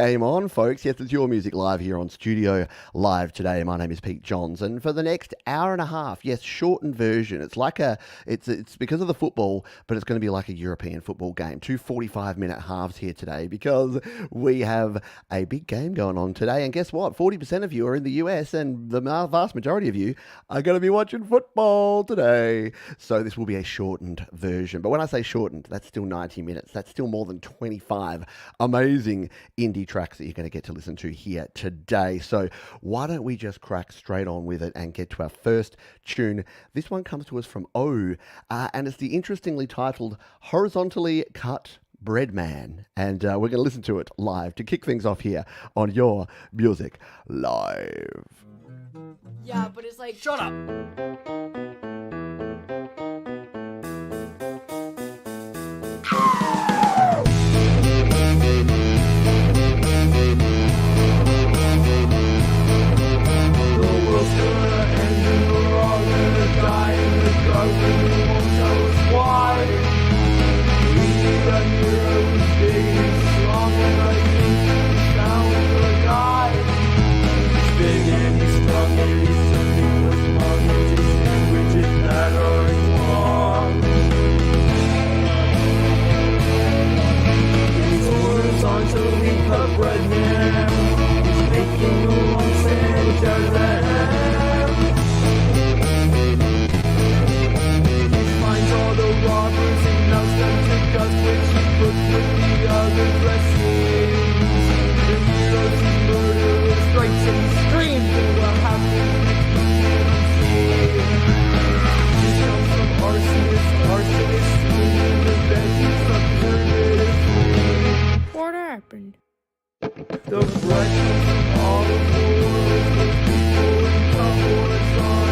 game on, folks. Yes, it's Your Music Live here on Studio Live today. My name is Pete Johns, and for the next hour and a half, yes, shortened version. It's like it's because of the football, but it's going to be like a European football game. Two 45-minute halves here today because we have a big game going on today. And guess what? 40% of you are in the US, and the vast majority of you are going to be watching football today. So this will be a shortened version. But when I say shortened, that's still 90 minutes. That's still more than 25 amazing indie tracks that you're going to get to listen to here today. So why don't we just crack straight on with it and get to our first tune. This one comes to us from O, and it's the interestingly titled Horizontally Cut Bread Man. And we're going to listen to it live to kick things off here on Your Music Live. Yeah, but it's like, shut up. Bread man, he's making a long center lamb. He finds all the robbers and melts them to dust, which he puts with the other dressings. The heroes he murderous strikes and he screams, and what happens next we can't see. This comes from arsonists swinging the veggies observatively. What happened? The breakfast of all the world, those people in horizontally.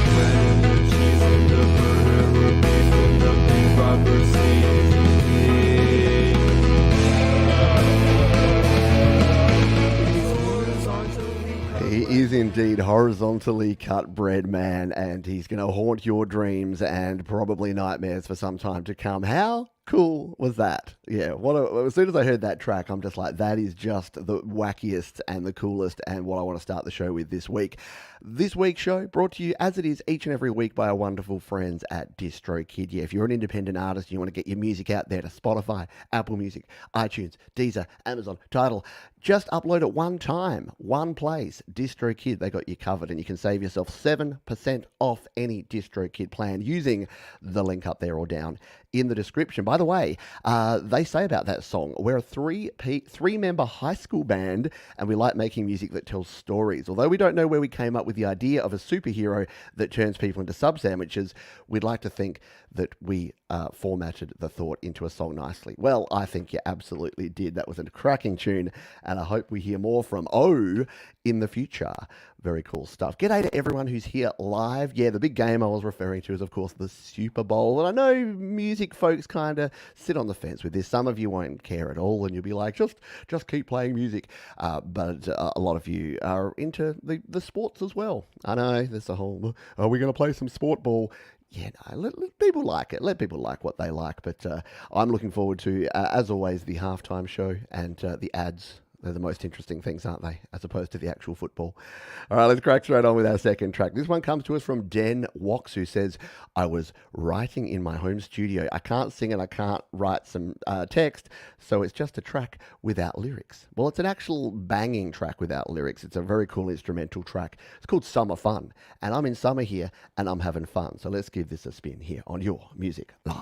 Bread and cheese and the burger were made from the big rubber seasoning. He is indeed horizontally cut bread man, and he's going to haunt your dreams and probably nightmares for some time to come. How cool was that? Yeah, as soon as I heard that track, I'm just like, that is just the wackiest and the coolest, and what I want to start the show with this week. This week's show brought to you, as it is each and every week, by our wonderful friends at DistroKid. Yeah, if you're an independent artist and you want to get your music out there to Spotify, Apple Music, iTunes, Deezer, Amazon, Tidal, just upload it one time, one place. DistroKid, they got you covered, and you can save yourself 7% off any DistroKid plan using the link up there or down in the description. By the way, they say about that song, we're a three-member high school band, and we like making music that tells stories. Although we don't know where we came up with the idea of a superhero that turns people into sub sandwiches, we'd like to think that we formatted the thought into a song nicely. Well, I think you absolutely did. That was a cracking tune, and I hope we hear more from O in the future. Very cool stuff. G'day to everyone who's here live. Yeah, the big game I was referring to is, of course, the Super Bowl. And I know music folks kind of sit on the fence with this. Some of you won't care at all, and you'll be like, just keep playing music. But a lot of you are into the sports as well. I know there's a whole, are we going to play some sport ball? Yeah, no, let people like it. Let people like what they like. But I'm looking forward to, as always, the halftime show and the ads. They're the most interesting things, aren't they? As opposed to the actual football. All right, let's crack straight on with our second track. This one comes to us from Den Wox, who says, I was writing in my home studio. I can't sing and I can't write some text, so it's just a track without lyrics. Well, it's an actual banging track without lyrics. It's a very cool instrumental track. It's called Summer Fun. And I'm in summer here, and I'm having fun. So let's give this a spin here on Your Music Live.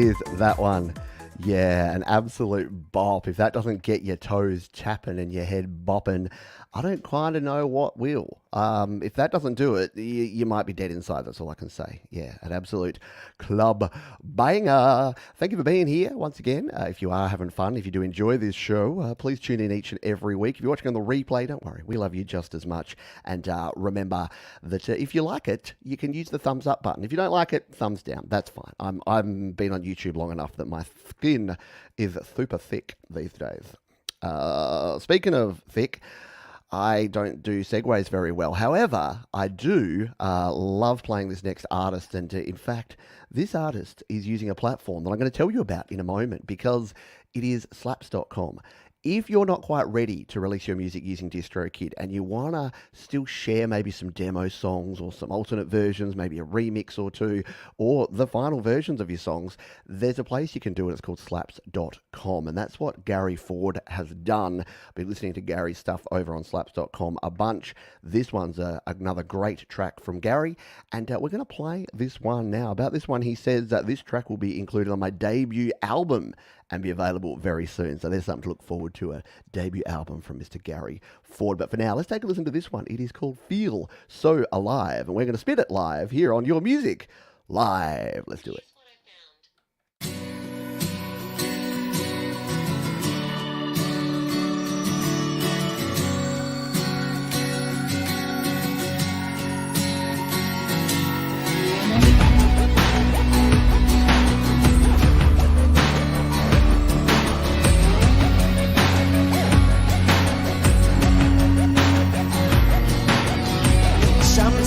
is that one. Yeah, an absolute bop. If that doesn't get your toes chapping and your head bopping, I don't kind of know what will. If that doesn't do it, you might be dead inside. That's all I can say. Yeah, an absolute club banger. Thank you for being here once again. If you are having fun, if you do enjoy this show, please tune in each and every week. If you're watching on the replay, don't worry. We love you just as much. And remember that if you like it, you can use the thumbs up button. If you don't like it, thumbs down. That's fine. I've been on YouTube long enough that my skin is super thick these days. Speaking of thick, I don't do segues very well. However, I do love playing this next artist. And in fact, this artist is using a platform that I'm going to tell you about in a moment because it is slaps.com. If you're not quite ready to release your music using DistroKid and you want to still share maybe some demo songs or some alternate versions, maybe a remix or two, or the final versions of your songs, there's a place you can do it. It's called slaps.com. And that's what Gary Ford has done. I've been listening to Gary's stuff over on slaps.com a bunch. This one's another great track from Gary. And we're going to play this one now. About this one, he says that this track will be included on my debut album and be available very soon. So there's something to look forward to, a debut album from Mr. Gary Ford. But for now, let's take a listen to this one. It is called Feel So Alive, and we're going to spit it live here on Your Music Live. Let's do it.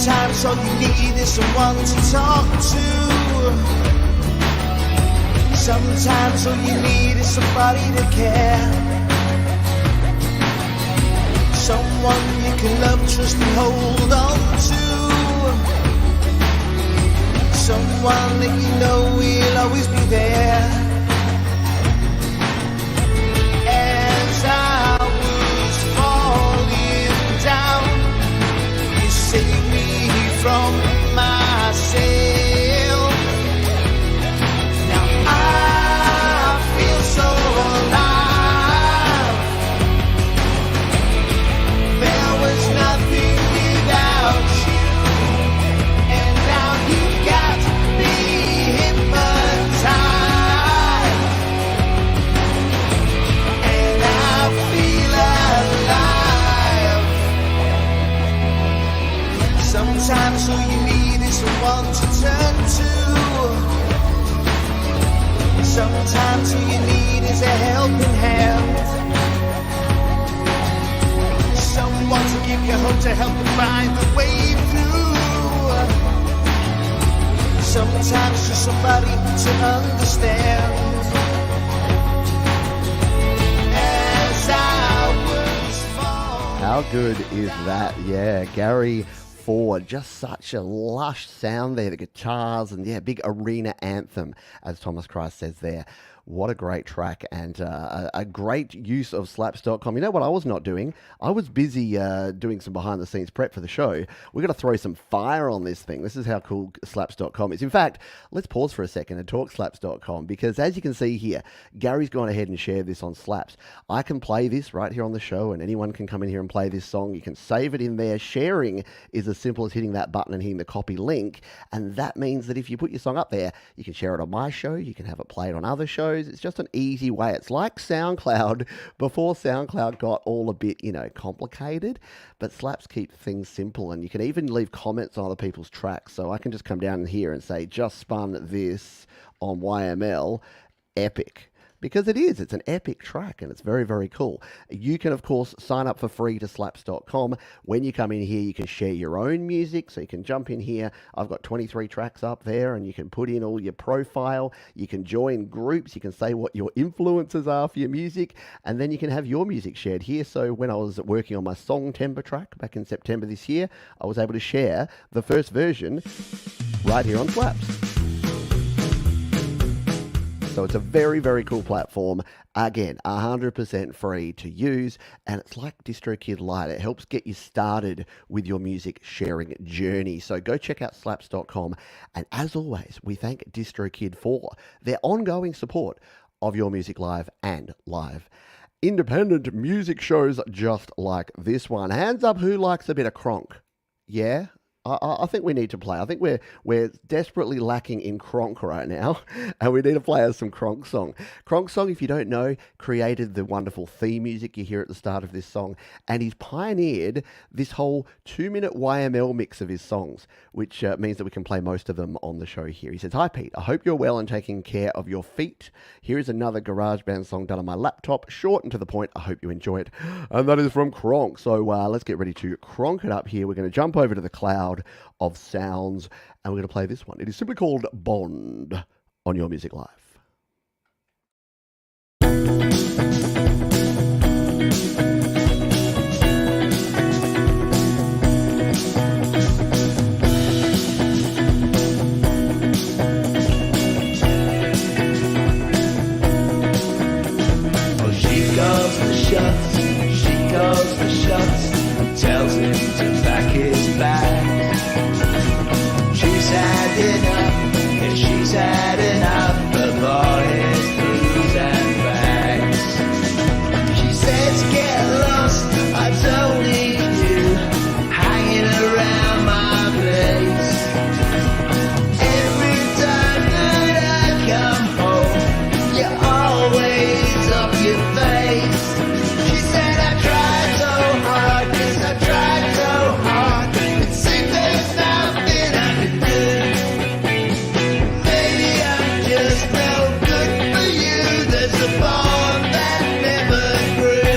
Sometimes all you need is someone to talk to. Sometimes all you need is somebody to care. Someone you can love, trust and hold on to. Someone that you know will always be there. As I was falling down, you saved me from myself. Now I feel so alive. There was nothing without you, and now you got me hypnotized, and I feel alive. Sometimes all you need is someone to turn to. Sometimes all you need is a helping hand. Someone to give you hope, to help you find the way through. Sometimes just somebody to understand. As I was falling. How good is that? Yeah, Gary Ford, just such a lush sound there, the guitars, and yeah, big arena anthem, as Thomas Christ says there. What a great track, and a great use of slaps.com. You know what I was not doing? I was busy doing some behind-the-scenes prep for the show. We're going to throw some fire on this thing. This is how cool slaps.com is. In fact, let's pause for a second and talk slaps.com, because as you can see here, Gary's gone ahead and shared this on Slaps. I can play this right here on the show, and anyone can come in here and play this song. You can save it in there. Sharing is as simple as hitting that button and hitting the copy link, and that means that if you put your song up there, you can share it on my show, you can have it played on other shows. It's just an easy way. It's like SoundCloud before SoundCloud got all a bit, complicated, but Slaps keep things simple, and you can even leave comments on other people's tracks. So I can just come down in here and say, just spun this on YML, epic. Because it's an epic track, and it's very, very cool. You can, of course, sign up for free to slaps.com. When you come in here, you can share your own music, so you can jump in here. I've got 23 tracks up there, and you can put in all your profile. You can join groups. You can say what your influences are for your music, and then you can have your music shared here. So when I was working on my Song Timber track back in September this year, I was able to share the first version right here on Slaps. So it's a very, very cool platform. Again, 100% free to use, and it's like DistroKid Lite. It helps get you started with your music sharing journey. So go check out slaps.com. And as always, we thank DistroKid for their ongoing support of Your Music Live and live independent music shows just like this one. Hands up who likes a bit of Kronk. Yeah? I think we need to play. I think we're desperately lacking in Kronk right now, and we need to play us some Kronk Song. Kronk Song, if you don't know, created the wonderful theme music you hear at the start of this song, and he's pioneered this whole 2-minute YML mix of his songs, which means that we can play most of them on the show here. He says, "Hi Pete, I hope you're well and taking care of your feet. Here is another GarageBand song done on my laptop, short and to the point. I hope you enjoy it." And that is from Kronk. So let's get ready to Kronk it up here. We're going to jump over to the cloud of sounds, and we're going to play this one. It is simply called Bond on Your Music Live. Oh, she calls the shots, she calls the shots, tells him to back his back. She's had enough, yeah, she's had enough of all his blues and bags. She says, "Get lost, I don't need you hanging around my place. Every time that I come home, you're always up your face." She said, "I tried so hard, yes, I tried so hard. It seems there's nothing I can do. Maybe I'm just no good for you. There's a bond that never grew."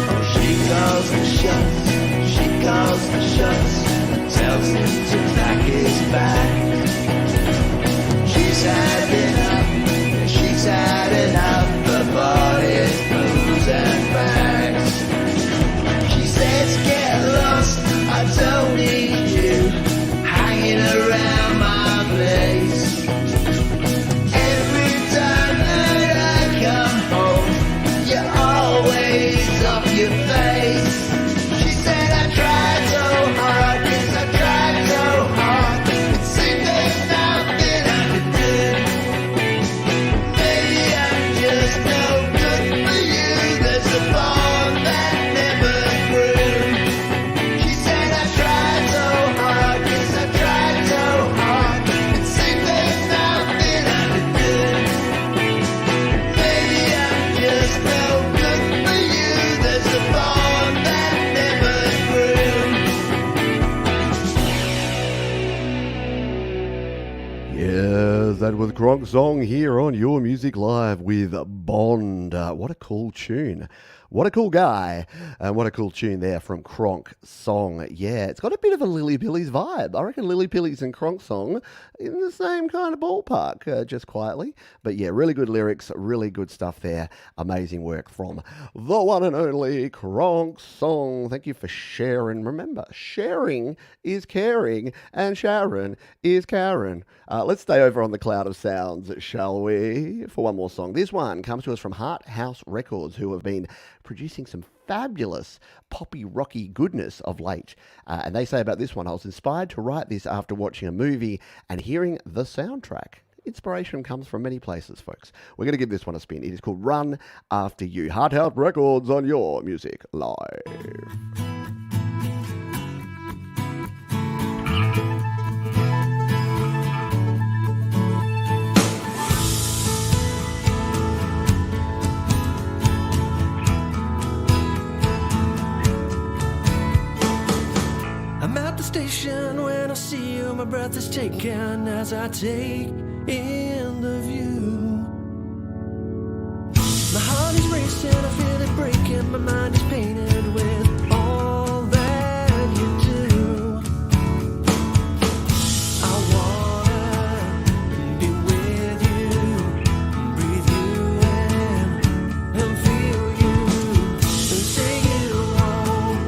Oh, she calls the shots, she calls the shots, tells him to back his back. She's had enough, she's had enough of all his blues and bags. She says, "Get lost, I don't need you hanging around my place. Every time that I come home, you're always off your face." She said, "I tried so hard, yes, I tried so hard. It seemed there's nothing I could do. Maybe I'm just no good for you. There's a bond that never grew." She said, "I tried so hard, yes, I tried so hard. It seemed there's nothing I could do. Maybe I'm just no good for you. There's a bond that never grew." Yes, that was Kronk Song here on Your Music Live with Bond. What a cool tune. What a cool guy. And what a cool tune there from Kronk Song. Yeah, it's got a bit of a Lily Pillies vibe. I reckon Lily Pillies and Kronk Song in the same kind of ballpark, just quietly. But yeah, really good lyrics, really good stuff there. Amazing work from the one and only Kronk Song. Thank you for sharing. Remember, sharing is caring, and Sharon is Karen. Let's stay over on the cloud of sounds, shall we, for one more song. This one comes to us from Heart House Records, who have been producing some fabulous poppy rocky goodness of late. And they say about this one, "I was inspired to write this after watching a movie and hearing the soundtrack." Inspiration comes from many places, folks. We're going to give this one a spin. It is called Run After You. Heart House Records on Your Music Live. I'm at the station when I see you, my breath is taken as I take in the view. My heart is racing, I feel it breaking, my mind is painted with all that you do. I wanna be with you, breathe you in and feel you, and take you home.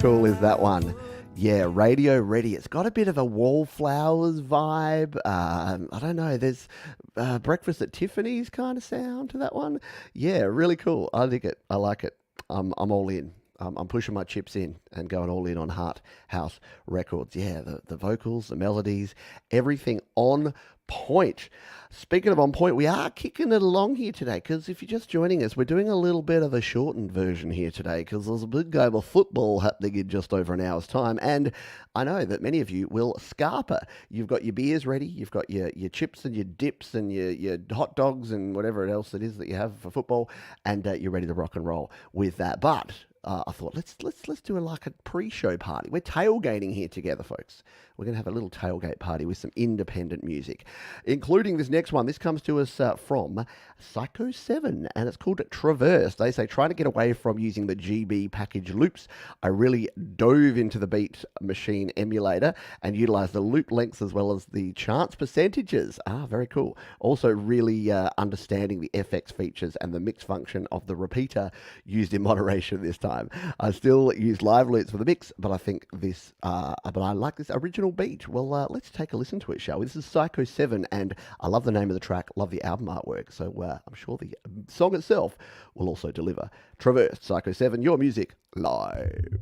cool is that one? Yeah, Radio Ready. It's got a bit of a Wallflowers vibe. I don't know. There's Breakfast at Tiffany's kind of sound to that one. Yeah, really cool. I dig it. I like it. I'm all in. I'm pushing my chips in and going all in on Heart House Records. Yeah, the vocals, the melodies, everything on point. Speaking of on point, we are kicking it along here today because if you're just joining us, we're doing a little bit of a shortened version here today because there's a big game of football happening in just over an hour's time. And I know that many of you will scarper. You've got your beers ready, you've got your chips and your dips and your hot dogs and whatever else it is that you have for football, and you're ready to rock and roll with that. But I thought let's do like a pre-show party. We're tailgating here together, folks. We're going to have a little tailgate party with some independent music, including this next one. This comes to us from Psycho 7, and it's called Traverse. They say, trying to get away from using the GB package loops, I really dove into the Beat Machine emulator and utilized the loop lengths as well as the chance percentages. Very cool. Also really understanding the FX features and the mix function of the repeater used in moderation this time. I still use live loops for the mix, but I think this, but I like this original beat. Well, let's take a listen to it, shall we? This is Psycho 7, and I love the name of the track, love the album artwork, so I'm sure the song itself will also deliver. Traverse, Psycho 7, your music live.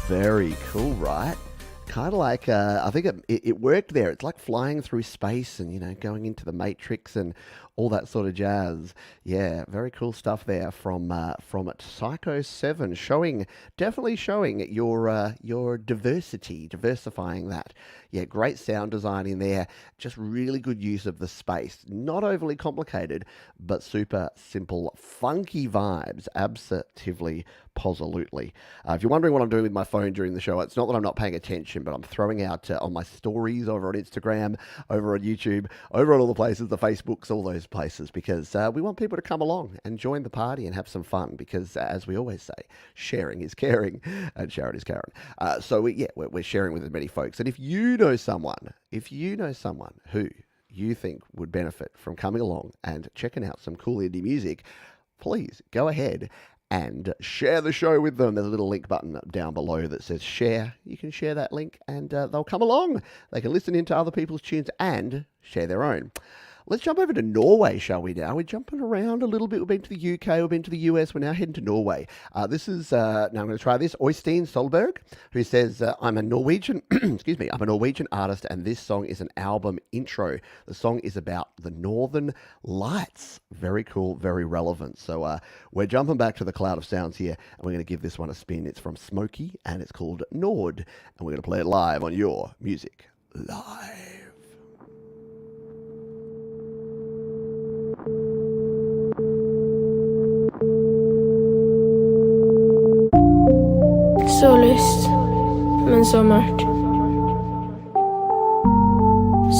Very cool, right? Kind of like, I think it worked there. It's like flying through space and, going into the Matrix and all that sort of jazz. Yeah, very cool stuff there from Psycho 7, definitely showing your diversifying that. Yeah, great sound design in there. Just really good use of the space. Not overly complicated, but super simple, funky vibes. Absolutely, positively. If you're wondering what I'm doing with my phone during the show, it's not that I'm not paying attention, but I'm throwing out on my stories over on Instagram, over on YouTube, over on all the places, the Facebooks, all those places, because we want people to come along and join the party and have some fun, because as we always say, sharing is caring and Sharon is Karen. So we're sharing with as many folks. And if you know someone who you think would benefit from coming along and checking out some cool indie music, please go ahead and share the show with them. There's a little link button down below that says share. You can share that link and they'll come along. They can listen into other people's tunes and share their own. Let's jump over to Norway, shall we now? We're jumping around a little bit. We've been to the UK, we've been to the US, we're now heading to Norway. This is, now I'm going to try this, Øystein Solberg, who says, I'm a Norwegian, I'm a Norwegian artist, and this song is an album intro. The song is about the Northern Lights. Very cool, very relevant. So we're jumping back to the cloud of sounds here, and we're going to give this one a spin. It's from Smokey, and it's called Nord, and we're going to play it live on your music live. Så lyst, men så mørkt.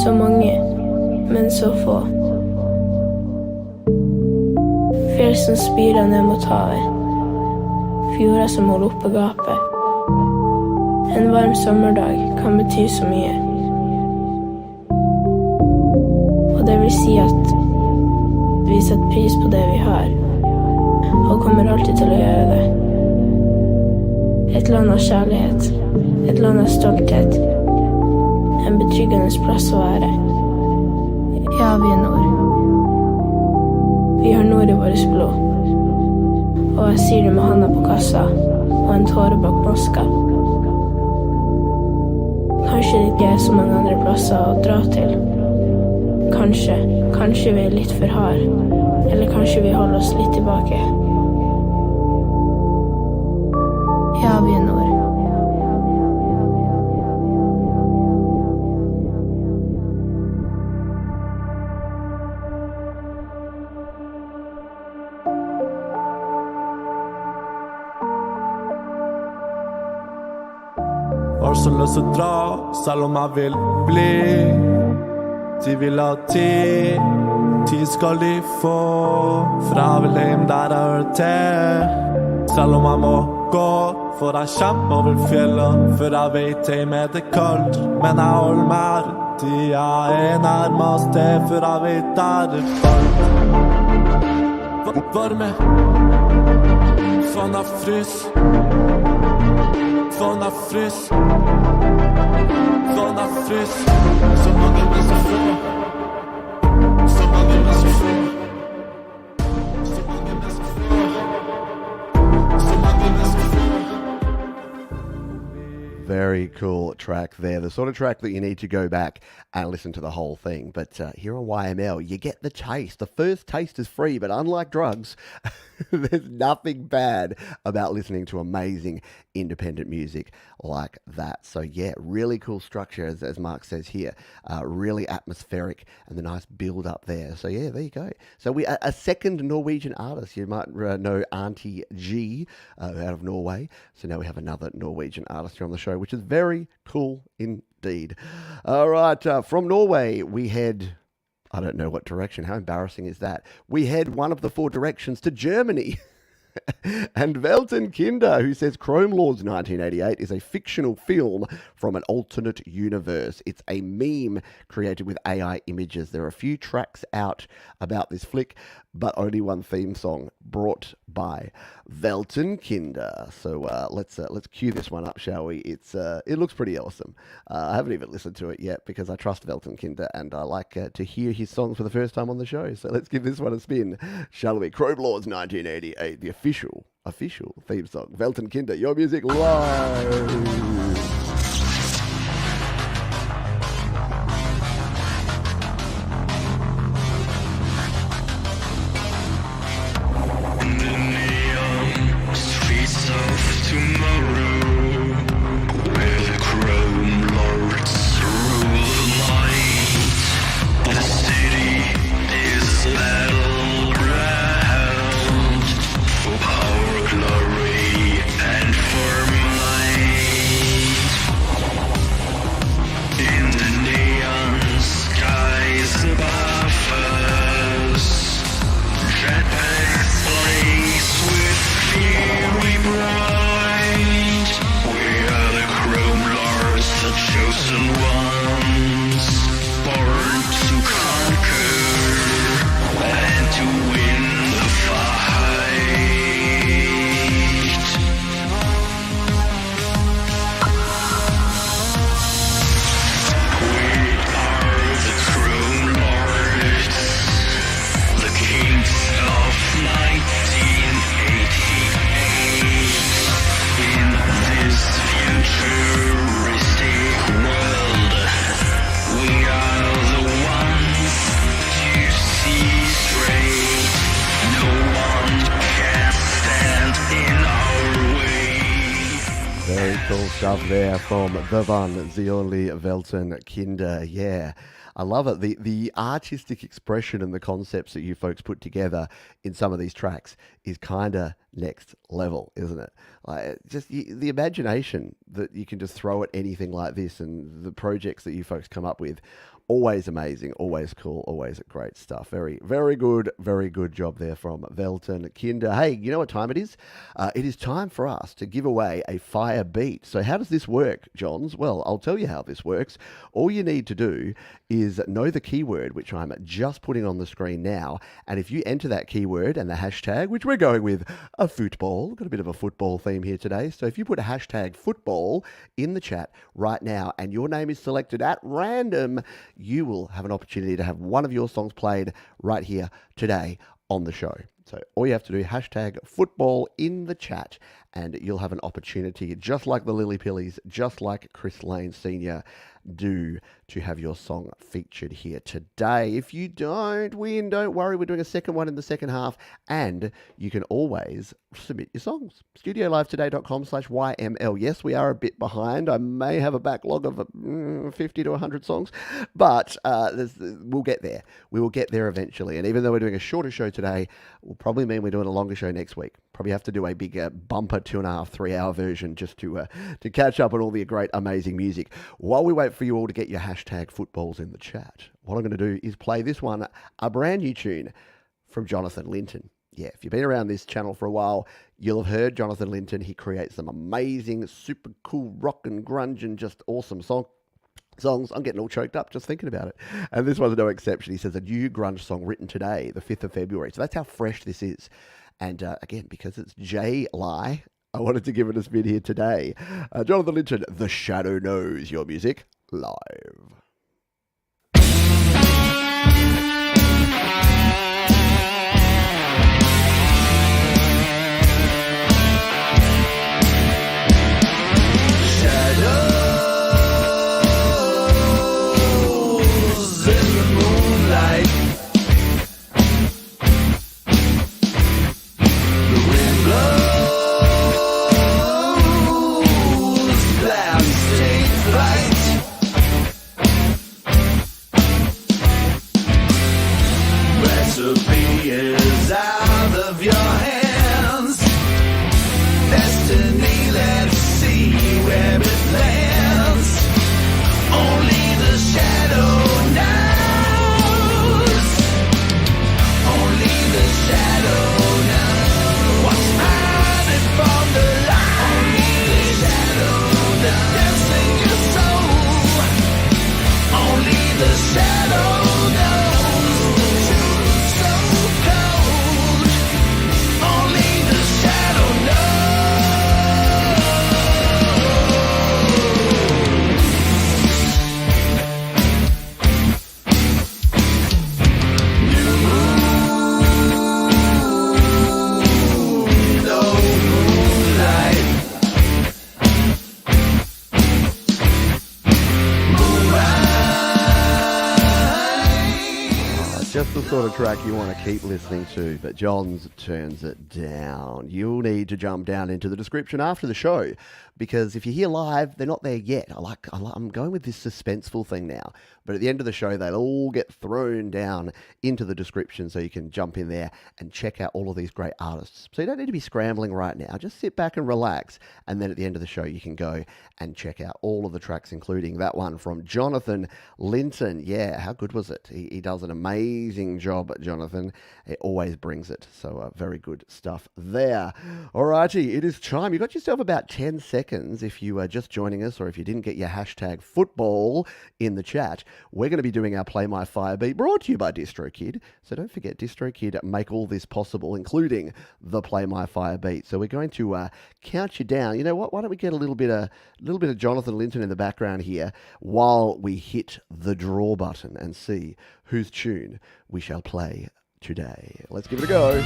Så mange, men så få. Fjell som spirer ned mot havet. Fjorder som holder oppe gapet. En varm sommerdag kan bety så mye. Og det vil si at vi setter pris på det vi har. og kommer alltid til å gjøre det. Et land av kjærlighet, et land av stolthet, en betryggende plass å være. Ja, vi er nord. Vi har nord i vårt blod. Og jeg sier det med handa på kassa og en tåre bak maska. Kanskje det ikke er så mange andre plasser å dra til. Kanskje vi er litt for hard. Eller kanskje vi holder oss litt tilbake. Ja, vi er nord. Har så lyst til å dra, selv om jeg vil bli. De vil ha tid skal de få. For jeg vil hjem der jeg hører til. Selv om jeg må gå, for jeg kjemper over fjellet. For jeg vet hjem er det kaldt, men jeg holder meg her. De jeg er nærmest til, for jeg vet der er varmt. Varme, faen jeg frys. Faen jeg frys. Faen jeg frys. Så mange men så få. Så mange men så få. Så mange men så få. Så mange men så få. Very cool track there. The sort of track that you need to go back and listen to the whole thing. But here on YML, you get the taste. The first taste is free, but unlike drugs, there's nothing bad about listening to amazing independent music like that. So yeah, really cool structure, as Mark says here. Really atmospheric, and the nice build up there. So yeah, there you go. So we a second Norwegian artist. You might know Auntie G out of Norway. So now we have another Norwegian artist here on the show, which is very cool indeed. All right, from Norway we head, I don't know what direction. How embarrassing is that? We head one of the four directions to Germany. And Felton Kinder, who says Chrome Lords 1988 is a fictional film from an alternate universe. It's a meme created with AI images. There are a few tracks out about this flick, but only one theme song brought by Felton Kinder. So let's cue this one up, shall we? It looks pretty awesome. I haven't even listened to it yet because I trust Felton Kinder and I like to hear his songs for the first time on the show. So let's give this one a spin, shall we? Chrome Lords 1988, the official theme song. Felton Kinder, your music live. Stuff there from the one, the only Felton Kinder. Yeah, I love it. The artistic expression and the concepts that you folks put together in some of these tracks is kind of next level, isn't it? Like, just the imagination that you can just throw at anything like this and the projects that you folks come up with. Always amazing, always cool, always great stuff. Very, very good job there from Felton Kinder. Hey, you know what time it is? It is time for us to give away a fire beat. So how does this work, Johns? Well, I'll tell you how this works. All you need to do is know the keyword, which I'm just putting on the screen now. And if you enter that keyword and the hashtag, which we're going with a football, got a bit of a football theme here today. So if you put a hashtag football in the chat right now and your name is selected at random, you will have an opportunity to have one of your songs played right here today on the show. So all you have to do, hashtag football in the chat, and you'll have an opportunity, just like the Lily Pillies, just like Chris Lane Sr. do, to have your song featured here today. If you don't win, don't worry. We're doing a second one in the second half, and you can always submit your songs. StudioLiveToday.com/YML. Yes, we are a bit behind. I may have a backlog of 50 to 100 songs, but we'll get there. We will get there eventually. And even though we're doing a shorter show today, will probably mean we're doing a longer show next week. Probably have to do a big bumper 2.5, 3 hour version just to catch up on all the great, amazing music. While we wait for you all to get your hashtag footballs in the chat, what I'm going to do is play this one, a brand new tune from Jonathan Linton. Yeah, if you've been around this channel for a while, you'll have heard Jonathan Linton. He creates some amazing, super cool rock and grunge and just awesome songs. I'm getting all choked up just thinking about it. And this one's no exception. He says a new grunge song written today, the 5th of February. So that's how fresh this is. And again, because it's J-Lie, I wanted to give it a spin here today. Jonathan Linton, The Shadow Knows Your Music, live. Is out of your hands. Destiny, let's see where it lands. Only the shadow knows. Only the shadow knows what's hiding from the light. Only the shadow knows. Dance in your soul. Only the shadow knows. Just the sort of track you want to keep listening to, but Johns turns it down. You'll need to jump down into the description after the show, because if you're here live, they're not there yet. I'm going with this suspenseful thing now, but at the end of the show, they'll all get thrown down into the description so you can jump in there and check out all of these great artists. So you don't need to be scrambling right now. Just sit back and relax, and then at the end of the show, you can go and check out all of the tracks, including that one from Jonathan Linton. Yeah, how good was it? He does an amazing job, Jonathan. It always brings it. So very good stuff there. Alrighty, it is time. You got yourself about 10 seconds if you are just joining us, or if you didn't get your hashtag football in the chat. We're going to be doing our Play My Fire Beat, brought to you by DistroKid. So don't forget, DistroKid make all this possible, including the Play My Fire Beat. So we're going to count you down. You know what? Why don't we get a little bit of Jonathan Linton in the background here while we hit the draw button and see whose tune we shall play today. Let's give it a go.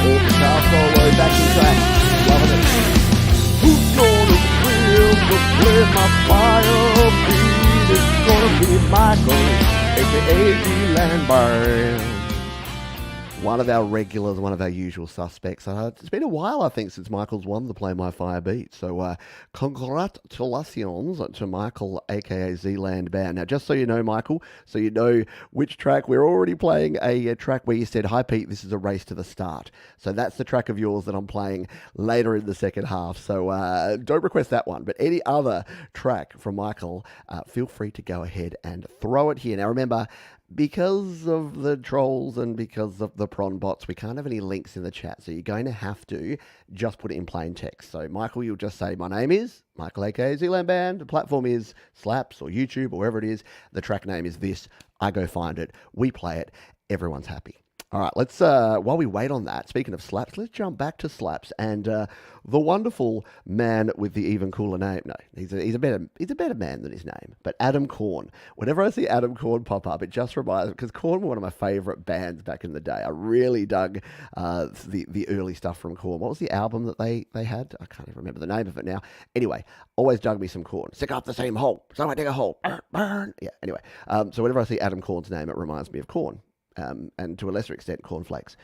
Oh, guitar solo, backing track. Loving it. Who's gonna win the Play My Fire Beat? It's gonna be Michael, a.k.a. Zland. One of our regulars, one of our usual suspects. It's been a while, I think, since Michael's won the Play My Fire beat. So congratulations to Michael, aka Zland Band. Now, just so you know, Michael, so you know which track, we're already playing a track where you said, "Hi Pete, this is a race to the start." So that's the track of yours that I'm playing later in the second half. So don't request that one. But any other track from Michael, feel free to go ahead and throw it here. Now, remember, because of the trolls and because of the prawn bots, we can't have any links in the chat. So you're going to have to just put it in plain text. So Michael, you'll just say, "My name is Michael, aka Zland Band. The platform is Slaps or YouTube or wherever it is. The track name is this. I go find it. We play it. Everyone's happy." All right, let's, while we wait on that, speaking of Slaps, let's jump back to Slaps and the wonderful man with the even cooler name. No, he's a better man than his name, but Adam Korn. Whenever I see Adam Korn pop up, it just reminds me, because Korn were one of my favorite bands back in the day. I really dug the early stuff from Korn. What was the album that they had? I can't even remember the name of it now. Anyway, always dug me some Korn. Stick up the same hole, so I dig a hole. Burn. Yeah, anyway, so whenever I see Adam Korn's name, it reminds me of Korn. And to a lesser extent, cornflakes.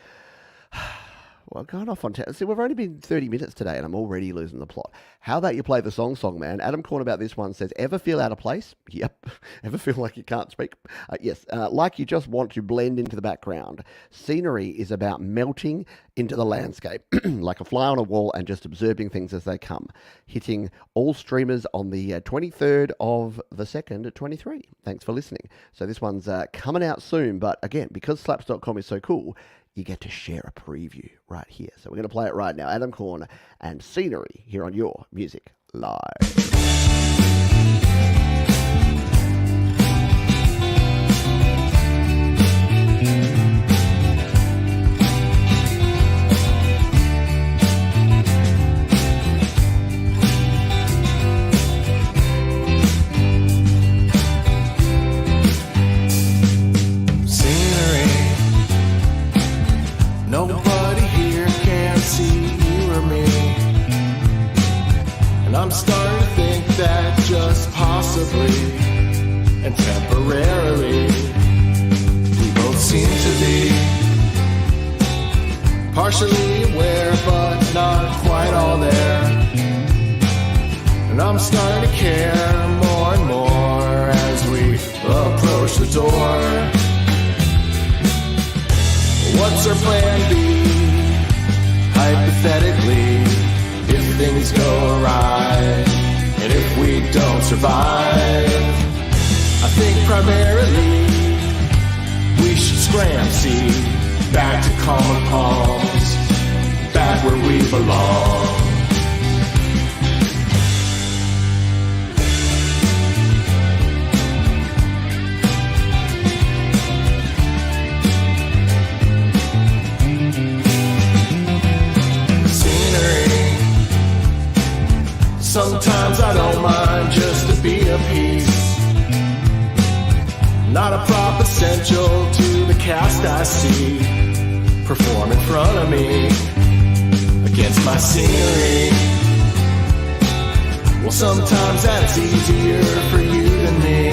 Well, going off on... See, we've only been 30 minutes today, and I'm already losing the plot. How about you play the song, man? Adam Korn about this one says, "Ever feel out of place?" Yep. Ever feel like you can't speak? Yes. Like you just want to blend into the background. Scenery is about melting into the landscape, like a fly on a wall and just observing things as they come. Hitting all streamers on the 23rd of the 2nd at 23. Thanks for listening. So this one's coming out soon, but again, because slaps.com is so cool, you get to share a preview right here. So we're going to play it right now. Adam Korn and Scenery here on Your Music Live. Nobody here can see you or me, and I'm starting to think that just possibly and temporarily we both seem to be partially aware but not quite all there, and I'm starting to care more and more as we approach the door. What's our plan B? Hypothetically, if things go awry, and if we don't survive, I think primarily we should scram, see, back to calm palms, back where we belong. Sometimes I don't mind just to be a piece, not a prop essential to the cast I see perform in front of me against my scenery. Well, sometimes that's easier for you than me,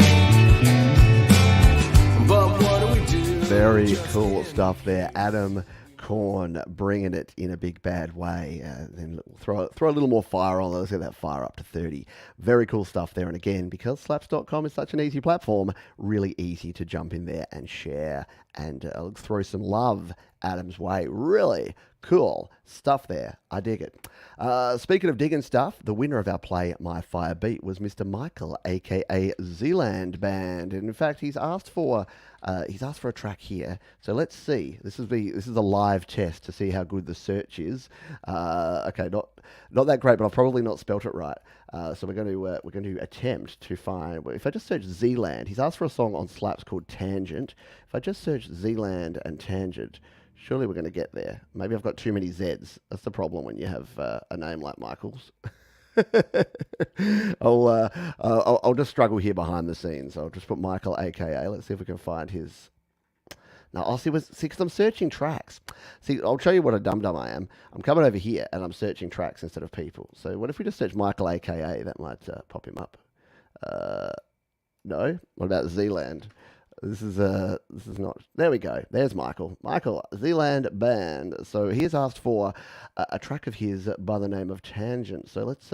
but what do we do? Very cool stuff there, Adam Korn, bringing it in a big bad way. Then throw a little more fire on. Let's get that fire up to 30. Very cool stuff there. And again, because slaps.com is such an easy platform, really easy to jump in there and share and throw some love Adam's way. Really cool stuff there. I dig it. Speaking of digging stuff, the winner of our Play My Fire beat was Mr. Michael, aka Zland Band. And in fact, he's asked for a track here. So let's see. This is a live test to see how good the search is. Okay, not that great, but I've probably not spelt it right. So we're going to attempt to find. If I just search Zland, he's asked for a song on Slaps called Tangent. If I just search Zland and Tangent, surely we're going to get there. Maybe I've got too many Zs. That's the problem when you have a name like Michael's. I'll just struggle here behind the scenes. I'll just put Michael, aka. Let's see if we can find his. Now I'll see because I'm searching tracks. See, I'll show you what a dum-dum I am. I'm coming over here and I'm searching tracks instead of people. So what if we just search Michael, aka? That might pop him up. No. What about Zland? This is not. There we go. There's Michael. Michael Zland Band. So he has asked for a track of his by the name of Tangent. So let's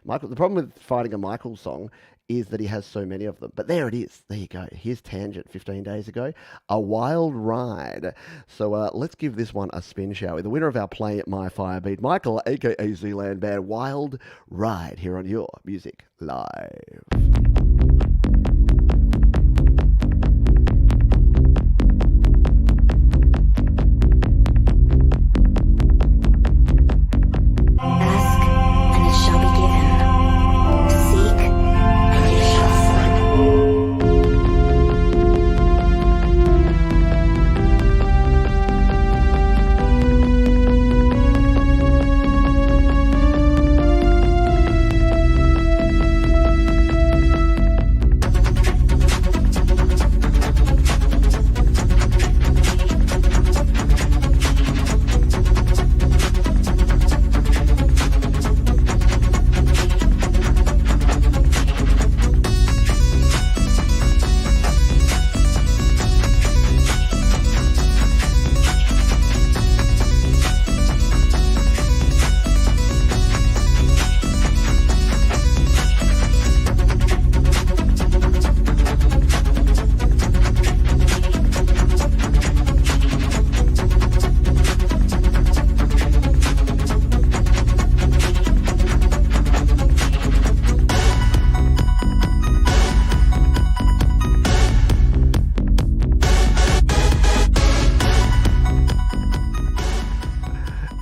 Michael. The problem with finding a Michael song is that he has so many of them. But there it is. There you go. Here's Tangent 15 days ago. A Wild Ride. So let's give this one a spin, shall we? The winner of our Play My Fire Beat, Michael, aka Zland Band, Wild Ride, here on Your Music Live. Ask, and it shall be given. Seek, and you shall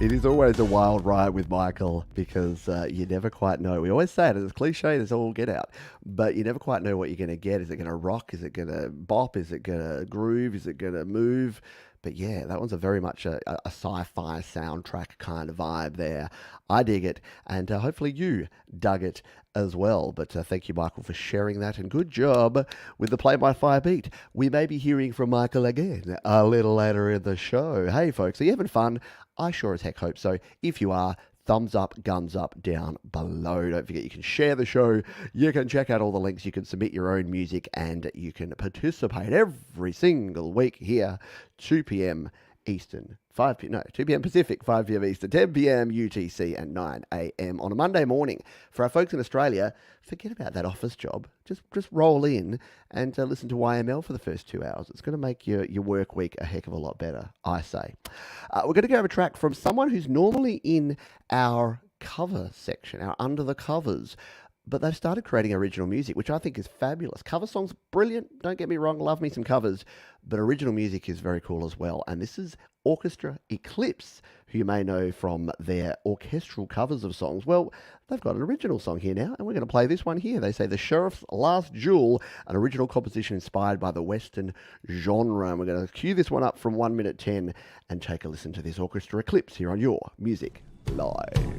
It is always a wild ride with Michael because you never quite know. We always say it, it's cliche, it's all get out, but you never quite know what you're going to get. Is it going to rock? Is it going to bop? Is it going to groove? Is it going to move? But yeah, that one's a very much a sci-fi soundtrack kind of vibe there. I dig it, and hopefully you dug it as well. But thank you, Michael, for sharing that, and good job with the Play by Fire beat. We may be hearing from Michael again a little later in the show. Hey, folks, are you having fun? I sure as heck hope so. If you are, thumbs up, guns up down below. Don't forget you can share the show, you can check out all the links, you can submit your own music, and you can participate every single week here, 2 p.m. Eastern, 2 p.m. Pacific, 5 p.m. Eastern, 10 p.m. UTC, and 9 a.m. on a Monday morning. For our folks in Australia, forget about that office job. Just roll in and listen to YML for the first 2 hours. It's going to make your work week a heck of a lot better, I say. We're going to go over a track from someone who's normally in our cover section, our under the covers, but they've started creating original music, which I think is fabulous. Cover songs, brilliant. Don't get me wrong, love me some covers, but original music is very cool as well. And this is Orchestra Eclipse, who you may know from their orchestral covers of songs. Well, they've got an original song here now, and we're going to play this one here. They say The Sheriff's Last Jewel, an original composition inspired by the Western genre. And we're going to cue this one up from 1 minute 10 and take a listen to this Orchestra Eclipse here on Your Music Live.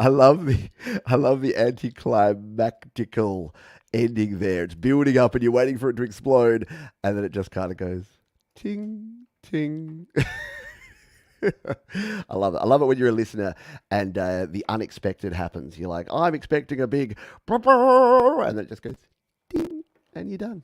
I love the anticlimactical ending there. It's building up and you're waiting for it to explode, and then it just kind of goes ting ting. I love it. I love it when you're a listener and the unexpected happens. You're like, I'm expecting a big, and then it just goes ding, and you're done.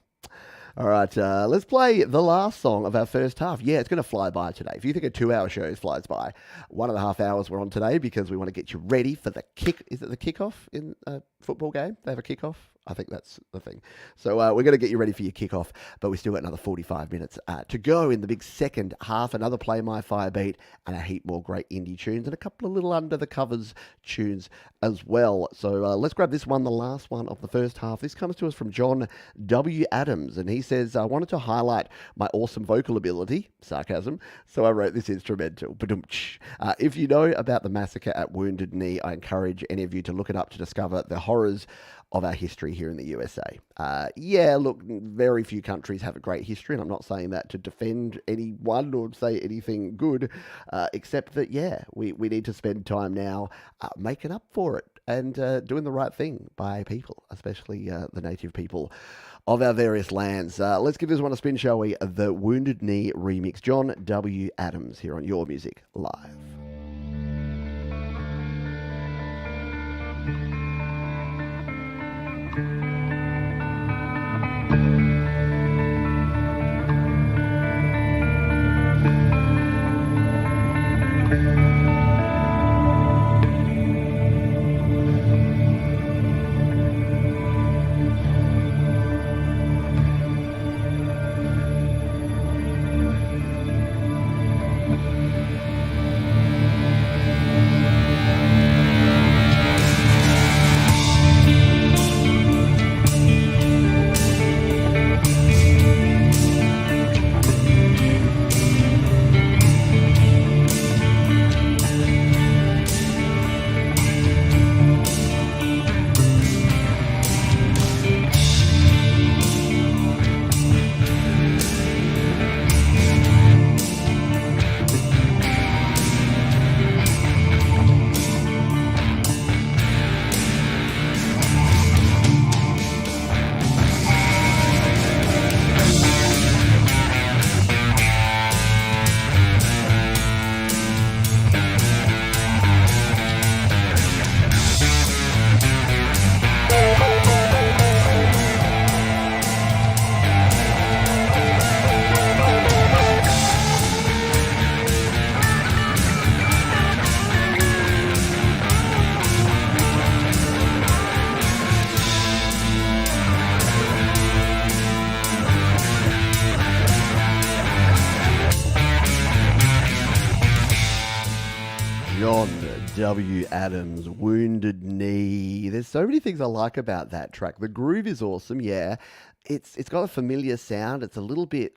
All right, let's play the last song of our first half. Yeah, it's going to fly by today. If you think a 2-hour show flies by, 1.5 hours we're on today because we want to get you ready for the kick. Is it the kickoff in a football game? They have a kickoff? I think that's the thing. So we're going to get you ready for your kickoff, but we still got another 45 minutes to go in the big second half. Another Play My Fire beat and a heap more great indie tunes and a couple of little under the covers tunes as well. So let's grab this one, the last one of the first half. This comes to us from John W. Adams, and he says, I wanted to highlight my awesome vocal ability, sarcasm, so I wrote this instrumental. If you know about the massacre at Wounded Knee, I encourage any of you to look it up to discover the horrors of our history here in the USA. Yeah, look, very few countries have a great history, and I'm not saying that to defend anyone or say anything good, except that, yeah, we need to spend time now making up for it and doing the right thing by people, especially the native people of our various lands. Let's give this one a spin, shall we? The Wounded Knee remix. John W. Adams here on Your Music Live. John W. Adams, Wounded Knee. There's so many things I like about that track. The groove is awesome, yeah. It's got a familiar sound. It's a little bit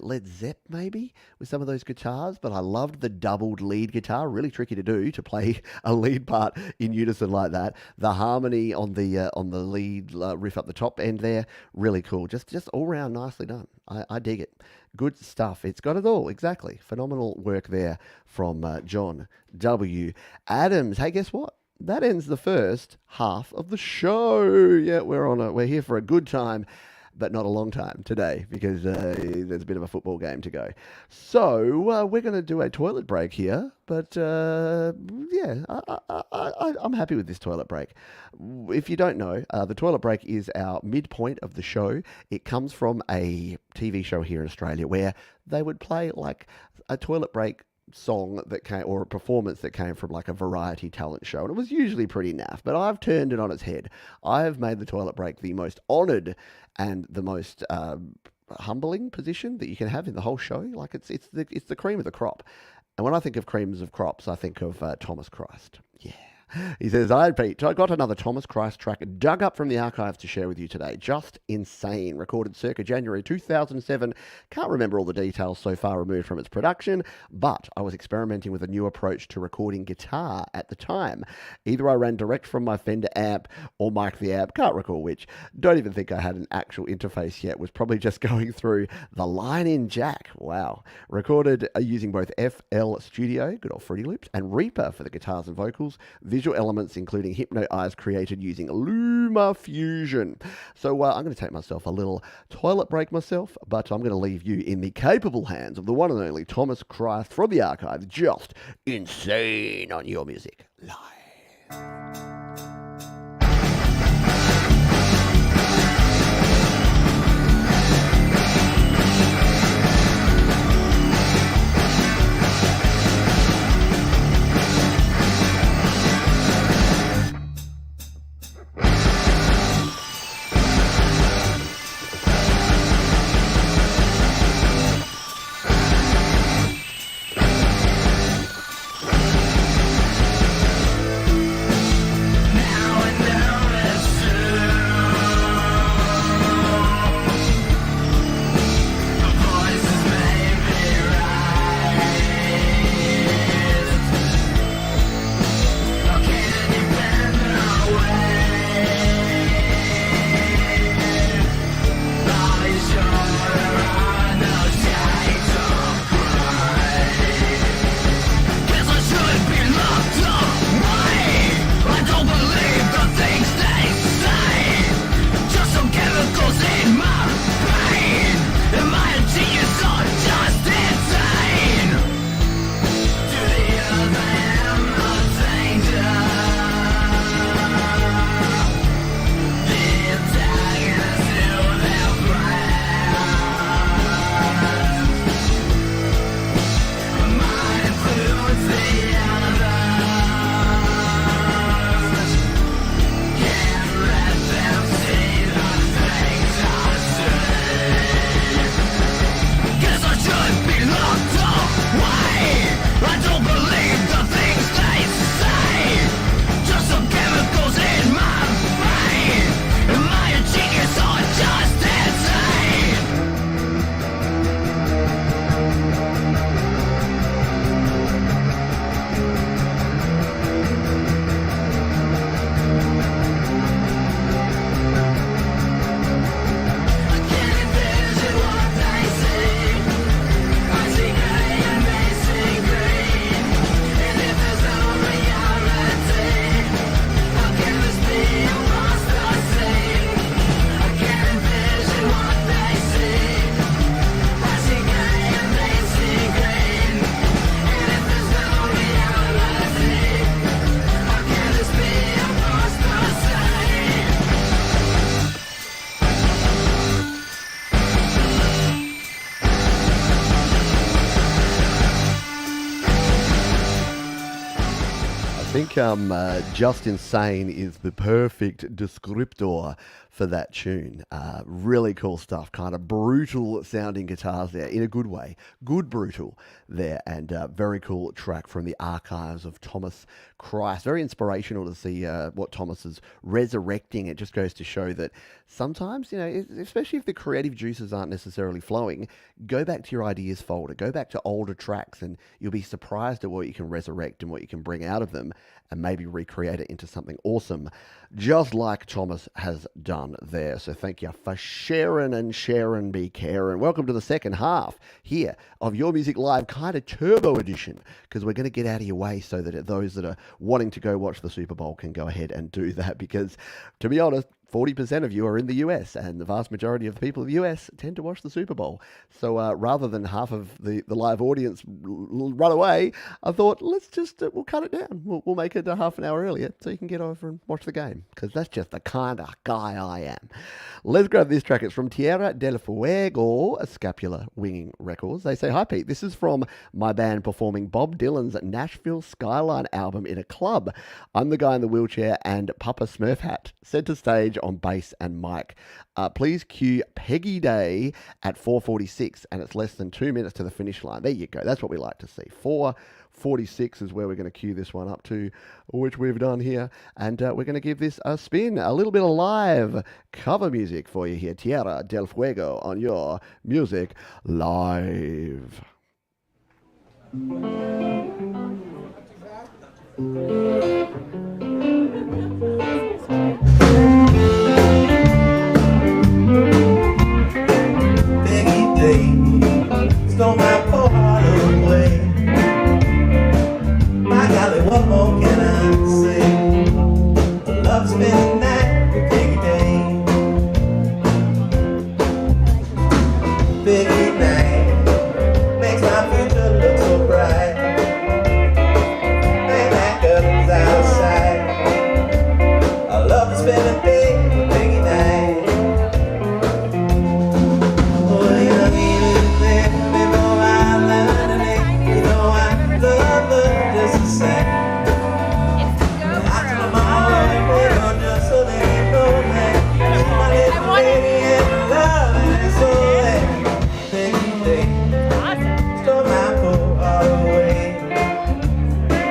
Led Zepp maybe with some of those guitars, but I loved the doubled lead guitar. Really tricky to do, to play a lead part in unison like that. The harmony on the lead riff up the top end there, really cool. Just all round nicely done. I dig it. Good stuff. It's got it all. Exactly. Phenomenal work there from John W. Adams. Hey, guess what? That ends the first half of the show. Yeah, we're here for a good time, but not a long time today because there's a bit of a football game to go. So we're going to do a toilet break here, but yeah, I'm happy with this toilet break. If you don't know, the toilet break is our midpoint of the show. It comes from a TV show here in Australia where they would play like a toilet break song that came, or a performance that came from like a variety talent show, and it was usually pretty naff, but I've turned it on its head. I have made the toilet break the most honoured and the most humbling position that you can have in the whole show. Like it's the cream of the crop, and when I think of creams of crops, I think of Thomas Christ. Yeah. He says, I got another Thomas Christ track dug up from the archives to share with you today. Just insane. Recorded circa January 2007. Can't remember all the details so far removed from its production, but I was experimenting with a new approach to recording guitar at the time. Either I ran direct from my Fender amp or mic'd the amp. Can't recall which. Don't even think I had an actual interface yet. Was probably just going through the line-in jack. Wow. Recorded using both FL Studio, good old Fruity Loops, and Reaper for the guitars and vocals. visual elements, including hypno eyes created using LumaFusion. So I'm going to take myself a little toilet break myself, but I'm going to leave you in the capable hands of the one and only Thomas Christ from the archive, just insane on Your Music Live. Just Insane is the perfect descriptor for that tune. Really cool stuff, kind of brutal sounding guitars there in a good way. Good brutal there, and very cool track from the archives of Thomas Christ. Very inspirational to see what Thomas is resurrecting. It just goes to show that sometimes, you know, especially if the creative juices aren't necessarily flowing, go back to your ideas folder, go back to older tracks, and you'll be surprised at what you can resurrect and what you can bring out of them and maybe recreate it into something awesome, just like Thomas has done there. So thank you for sharing and sharing, be caring. Welcome to the second half here of Your Music Live, kind of turbo edition, because we're going to get out of your way so that those that are wanting to go watch the Super Bowl can go ahead and do that, because to be honest, 40% of you are in the US, and the vast majority of the people in the US tend to watch the Super Bowl. So rather than half of the live audience run away, I thought, let's just, we'll cut it down. We'll make it a half an hour earlier so you can get over and watch the game, because that's just the kind of guy I am. Let's grab this track. It's from Tiara Del Fuego, Scapular Winging Records. They say, "Hi Pete, this is from my band performing Bob Dylan's Nashville Skyline album in a club. I'm the guy in the wheelchair and Papa Smurf hat, center stage on bass and mic. Please cue Peggy Day at 4:46, and it's less than 2 minutes to the finish line." There you go. That's what we like to see. 4:46 is where we're going to cue this one up to, which we've done here. And we're going to give this a spin, a little bit of live cover music for you here. Tiara Del Fuego on Your Music Live. Peggy Day stole my poor heart away. My golly, what more can I say? night makes my future look so bright. Bang that curtains out of sight. I love to spend a day with Peggy night. Oh, you know, even then, before I learned to make, you know I love her just the same. I told my mom, you're just a little old man. She's my little lady and love and soul. Peggy day, stole my poor heart away.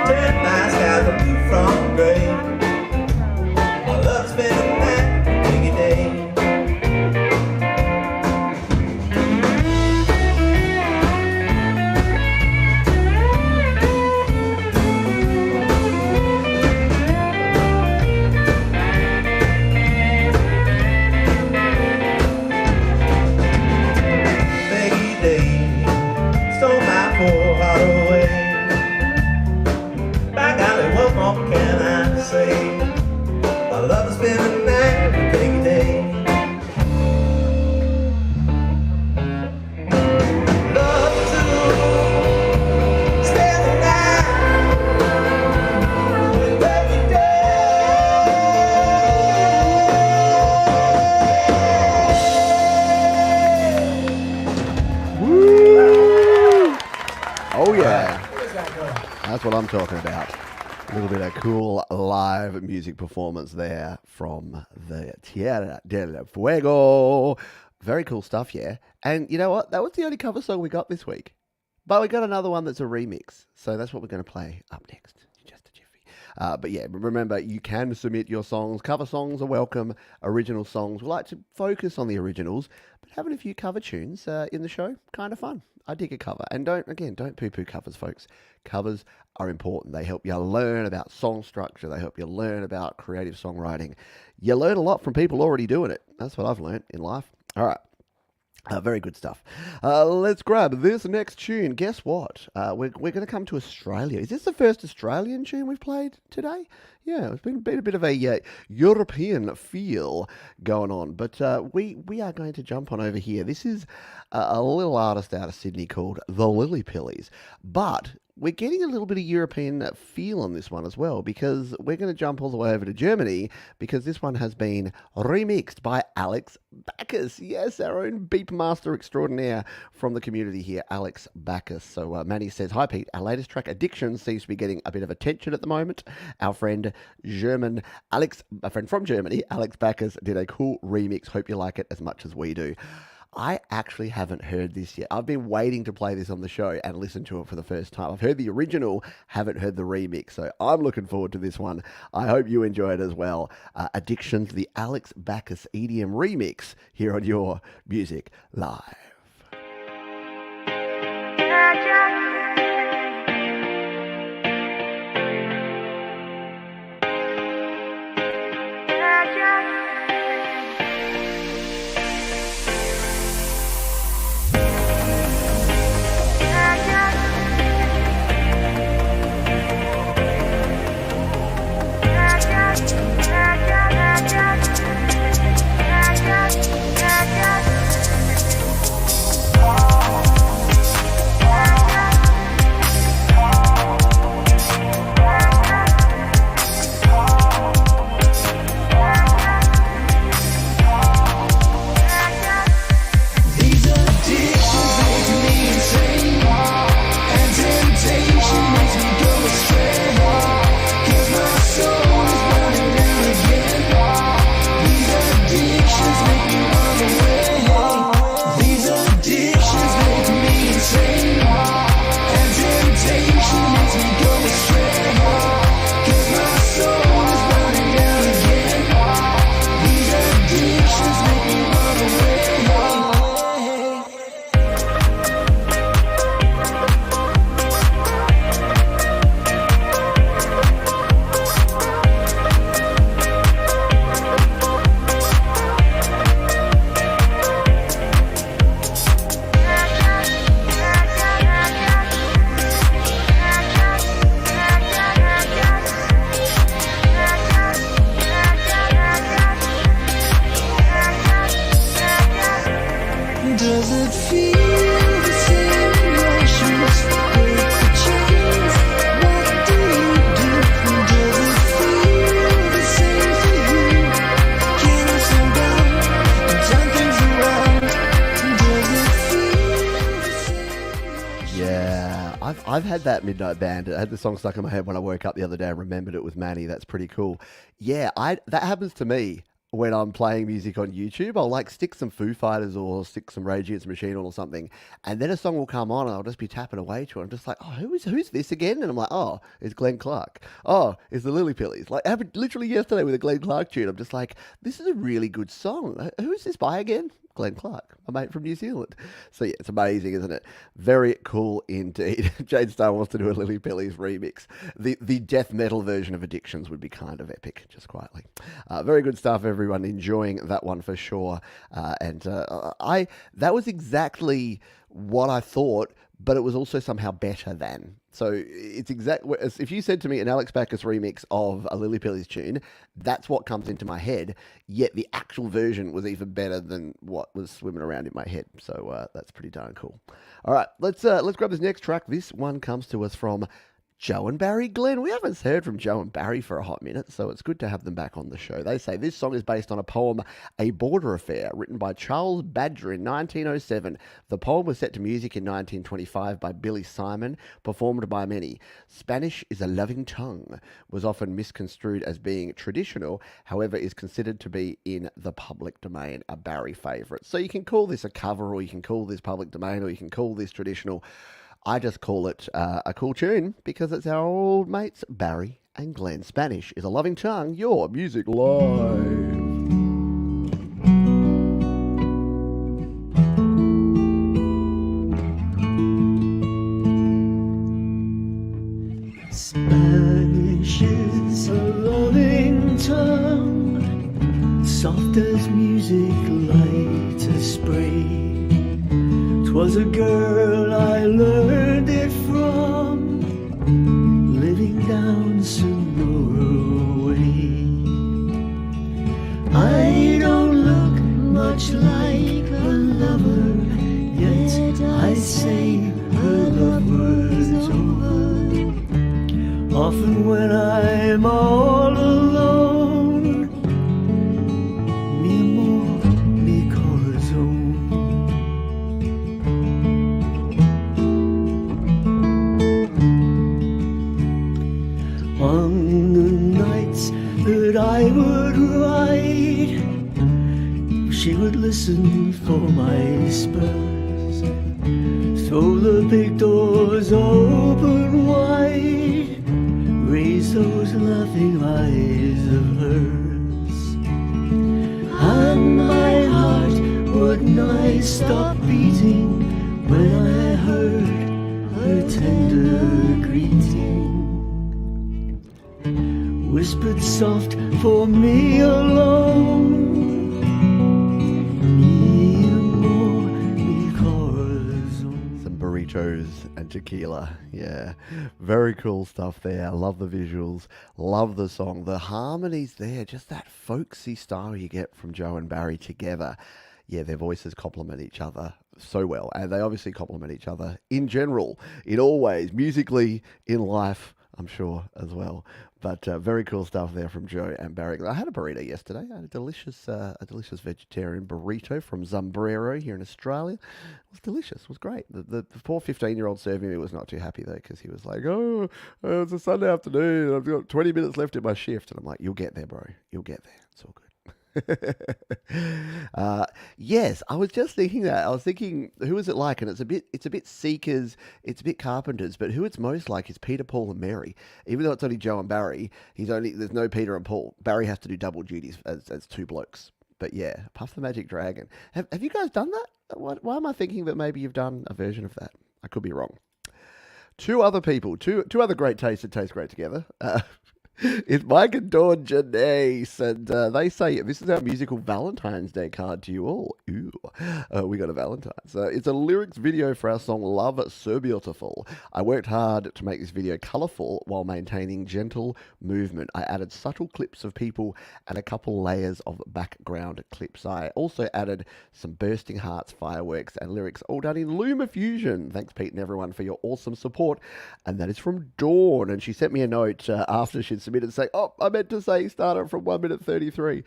Turned my skies are blue from gray. I love to spend the night with Peggy day. Peggy day, stole my poor heart away. By golly, what more can I say? I love to spend the night with Peggy day. Love to spend the night with Peggy Woo! Oh yeah. That's what I'm talking about. A little bit of cool live music performance there from the Tiara Del Fuego. Very cool stuff, yeah. And you know what? That was the only cover song we got this week. But we got another one that's a remix. So that's what we're going to play up next. Just a jiffy. But yeah, remember, you can submit your songs. Cover songs are welcome. Original songs. We like to focus on the originals. But having a few cover tunes in the show, kind of fun. I dig a cover. And don't poo-poo covers, folks. Covers are important. They help you learn about song structure. They help you learn about creative songwriting. You learn a lot from people already doing it. That's what I've learned in life. All right. Very good stuff. Let's grab this next tune. Guess what? We're going to come to Australia. Is this the first Australian tune we've played today? Yeah, it's been a bit of a European feel going on. But we are going to jump on over here. This is a little artist out of Sydney called The Lily Pillies. But we're getting a little bit of European feel on this one as well, because we're going to jump all the way over to Germany, because this one has been remixed by Alex Backus. Yes, our own beep master extraordinaire from the community here, Alex Backus. So Manny says, hi Pete, our latest track Addiction seems to be getting a bit of attention at the moment. Our friend from Germany, Alex Backus, did a cool remix. Hope you like it as much as we do. I actually haven't heard this yet. I've been waiting to play this on the show and listen to it for the first time. I've heard the original, haven't heard the remix, so I'm looking forward to this one. I hope you enjoy it as well. Addictions, the Alex Backus EDM remix here on Your Music Live. I've had that Midnight Band. I had the song stuck in my head when I woke up the other day and remembered it with Manny. That's pretty cool. Yeah, that happens to me when I'm playing music on YouTube. I'll like stick some Foo Fighters or stick some Rage Against the Machine on or something, and then a song will come on and I'll just be tapping away to it. I'm just like, oh, who's this again? And I'm like, oh, it's Glenn Clark. Oh, it's the Lily Pillies. Like, it happened literally yesterday with a Glenn Clark tune. I'm just like, this is a really good song. Who's this by again? Glenn Clark, my mate from New Zealand. So yeah, it's amazing, isn't it? Very cool indeed. Jade Star wants to do a Lily Pillies remix. The death metal version of Addictions would be kind of epic, just quietly. Very good stuff, everyone. Enjoying that one for sure. That was exactly what I thought, but it was also somehow better than. So it's exactly, if you said to me an Alex Backus remix of a Lily Pillies tune, that's what comes into my head, yet the actual version was even better than what was swimming around in my head. So that's pretty darn cool. All right, let's grab this next track. This one comes to us from Joe and Barry Glenn. We haven't heard from Joe and Barry for a hot minute, so it's good to have them back on the show. They say this song is based on a poem, A Border Affair, written by Charles Badger in 1907. The poem was set to music in 1925 by Billy Simon, performed by many. Spanish is a loving tongue, was often misconstrued as being traditional, however is considered to be in the public domain, a Barry favourite. So you can call this a cover, or you can call this public domain, or you can call this traditional. I just call it a cool tune because it's our old mates Barry and Glenn. Spanish is a loving tongue, your music live. Spanish is a loving tongue, soft as music, light as spray. 'Twas a girl I learned it from, living down Sonora way. I don't look much like a lover, yet I say her love was over. Often when I'm all alone, mi amor, mi corazón. On the nights that I would ride, she would listen for my spurs, throw the big doors open wide, raise those laughing eyes of hers, and my heart would nigh stop beating when I heard her tender greeting, whispered soft for me alone. Mi amor, mi corazón. Some burritos and tequila. Yeah, very cool stuff there. Love the visuals, love the song, the harmonies there, just that folksy style you get from Joe and Barry together. Yeah, their voices complement each other so well, and they obviously complement each other in general, in all ways, musically, in life, I'm sure, as well. But very cool stuff there from Joe and Barry. I had a burrito yesterday. I had a delicious vegetarian burrito from Sombrero here in Australia. It was delicious. It was great. The poor 15-year-old serving me was not too happy, though, because he was like, oh, it's a Sunday afternoon. I've got 20 minutes left in my shift. And I'm like, you'll get there, bro. You'll get there. It's all good. Yes, I was just thinking that. I was thinking, who is it like? And it's a bit Seekers, it's a bit Carpenters, but who it's most like is Peter, Paul, and Mary. Even though it's only Joe and Barry, there's no Peter and Paul. Barry has to do double duties as two blokes. But yeah, Puff the Magic Dragon. Have you guys done that? Why am I thinking that maybe you've done a version of that? I could be wrong. Two other people, two other great tastes that taste great together. It's Mike and Dawn Janace, and they say, this is our musical Valentine's Day card to you all. Ooh, we got a Valentine's. It's a lyrics video for our song Love So Beautiful. I worked hard to make this video colourful while maintaining gentle movement. I added subtle clips of people and a couple layers of background clips. I also added some bursting hearts, fireworks, and lyrics, all done in LumaFusion. Thanks, Pete, and everyone for your awesome support. And that is from Dawn, and she sent me a note after she'd submitted saying, oh, I meant to say started from 1 minute 33.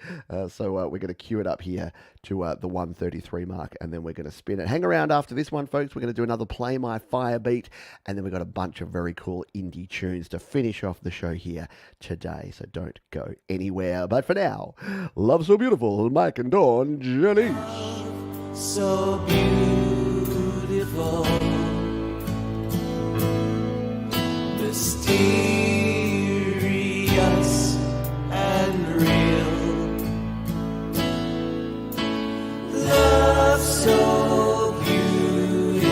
So we're going to cue it up here to the 1:33 mark, and then we're going to spin it. Hang around after this one, folks. We're going to do another Play My Fire beat, and then we've got a bunch of very cool indie tunes to finish off the show here today. So don't go anywhere. But for now, Love So Beautiful, Mike and Dawn, Janice. So beautiful, mysterious and real. Love so beautiful,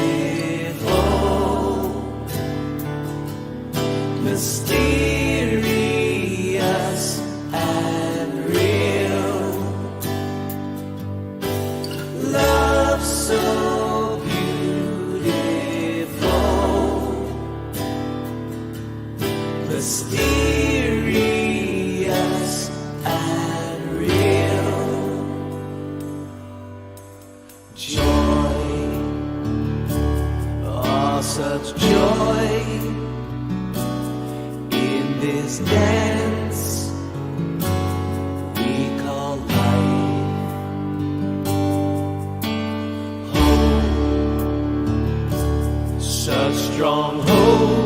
mysterious and real. Love so beautiful, mysterious and real. Joy, oh such joy in this dance we call life. Hope, such strong hope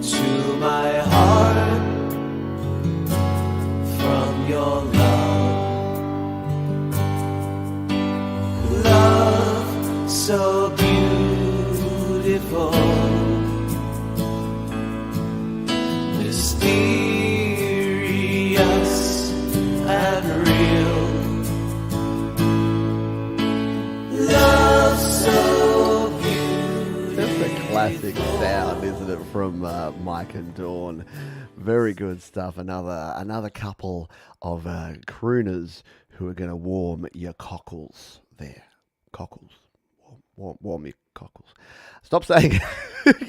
to my heart from your love. Love so beautiful, mysterious and real. Love so beautiful. That's a classic sound, isn't it, from Mike and Dawn? Very good stuff. Another couple of crooners who are going to warm your cockles there. Cockles. Warm your cockles. Stop saying it.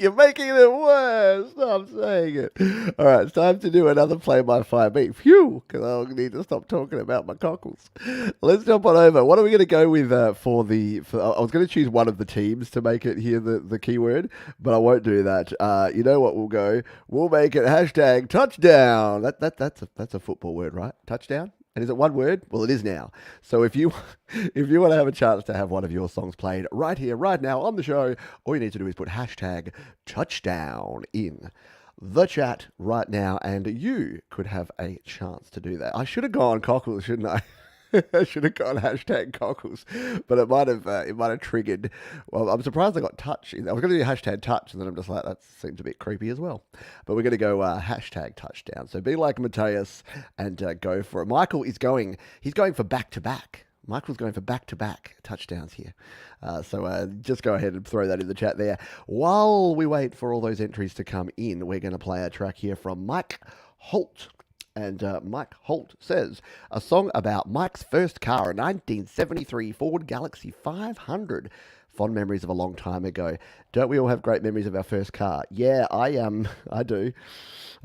You're making it worse. Stop saying it. All right, it's time to do another Play My Fire beat. Phew, because I need to stop talking about my cockles. Let's jump on over. What are we going to go with I was going to choose one of the teams to make it here the keyword, but I won't do that. You know what we'll go? We'll make it hashtag touchdown. That's a football word, right? Touchdown? And is it one word? Well, it is now. So if you want to have a chance to have one of your songs played right here, right now on the show, all you need to do is put hashtag touchdown in the chat right now, and you could have a chance to do that. I should have gone cockles, shouldn't I? I should have gone hashtag cockles, but it might have triggered. Well, I'm surprised I got touch. I was going to do hashtag touch, and then I'm just like, that seems a bit creepy as well. But we're going to go hashtag touchdown. So be like Mateus and go for it. Michael is going. He's going for back-to-back. Michael's going for back-to-back touchdowns here. So just go ahead and throw that in the chat there. While we wait for all those entries to come in, we're going to play a track here from Mike Holt. And Mike Holt says, a song about Mike's first car, a 1973 Ford Galaxy 500. Fond memories of a long time ago. Don't we all have great memories of our first car? Yeah, I do.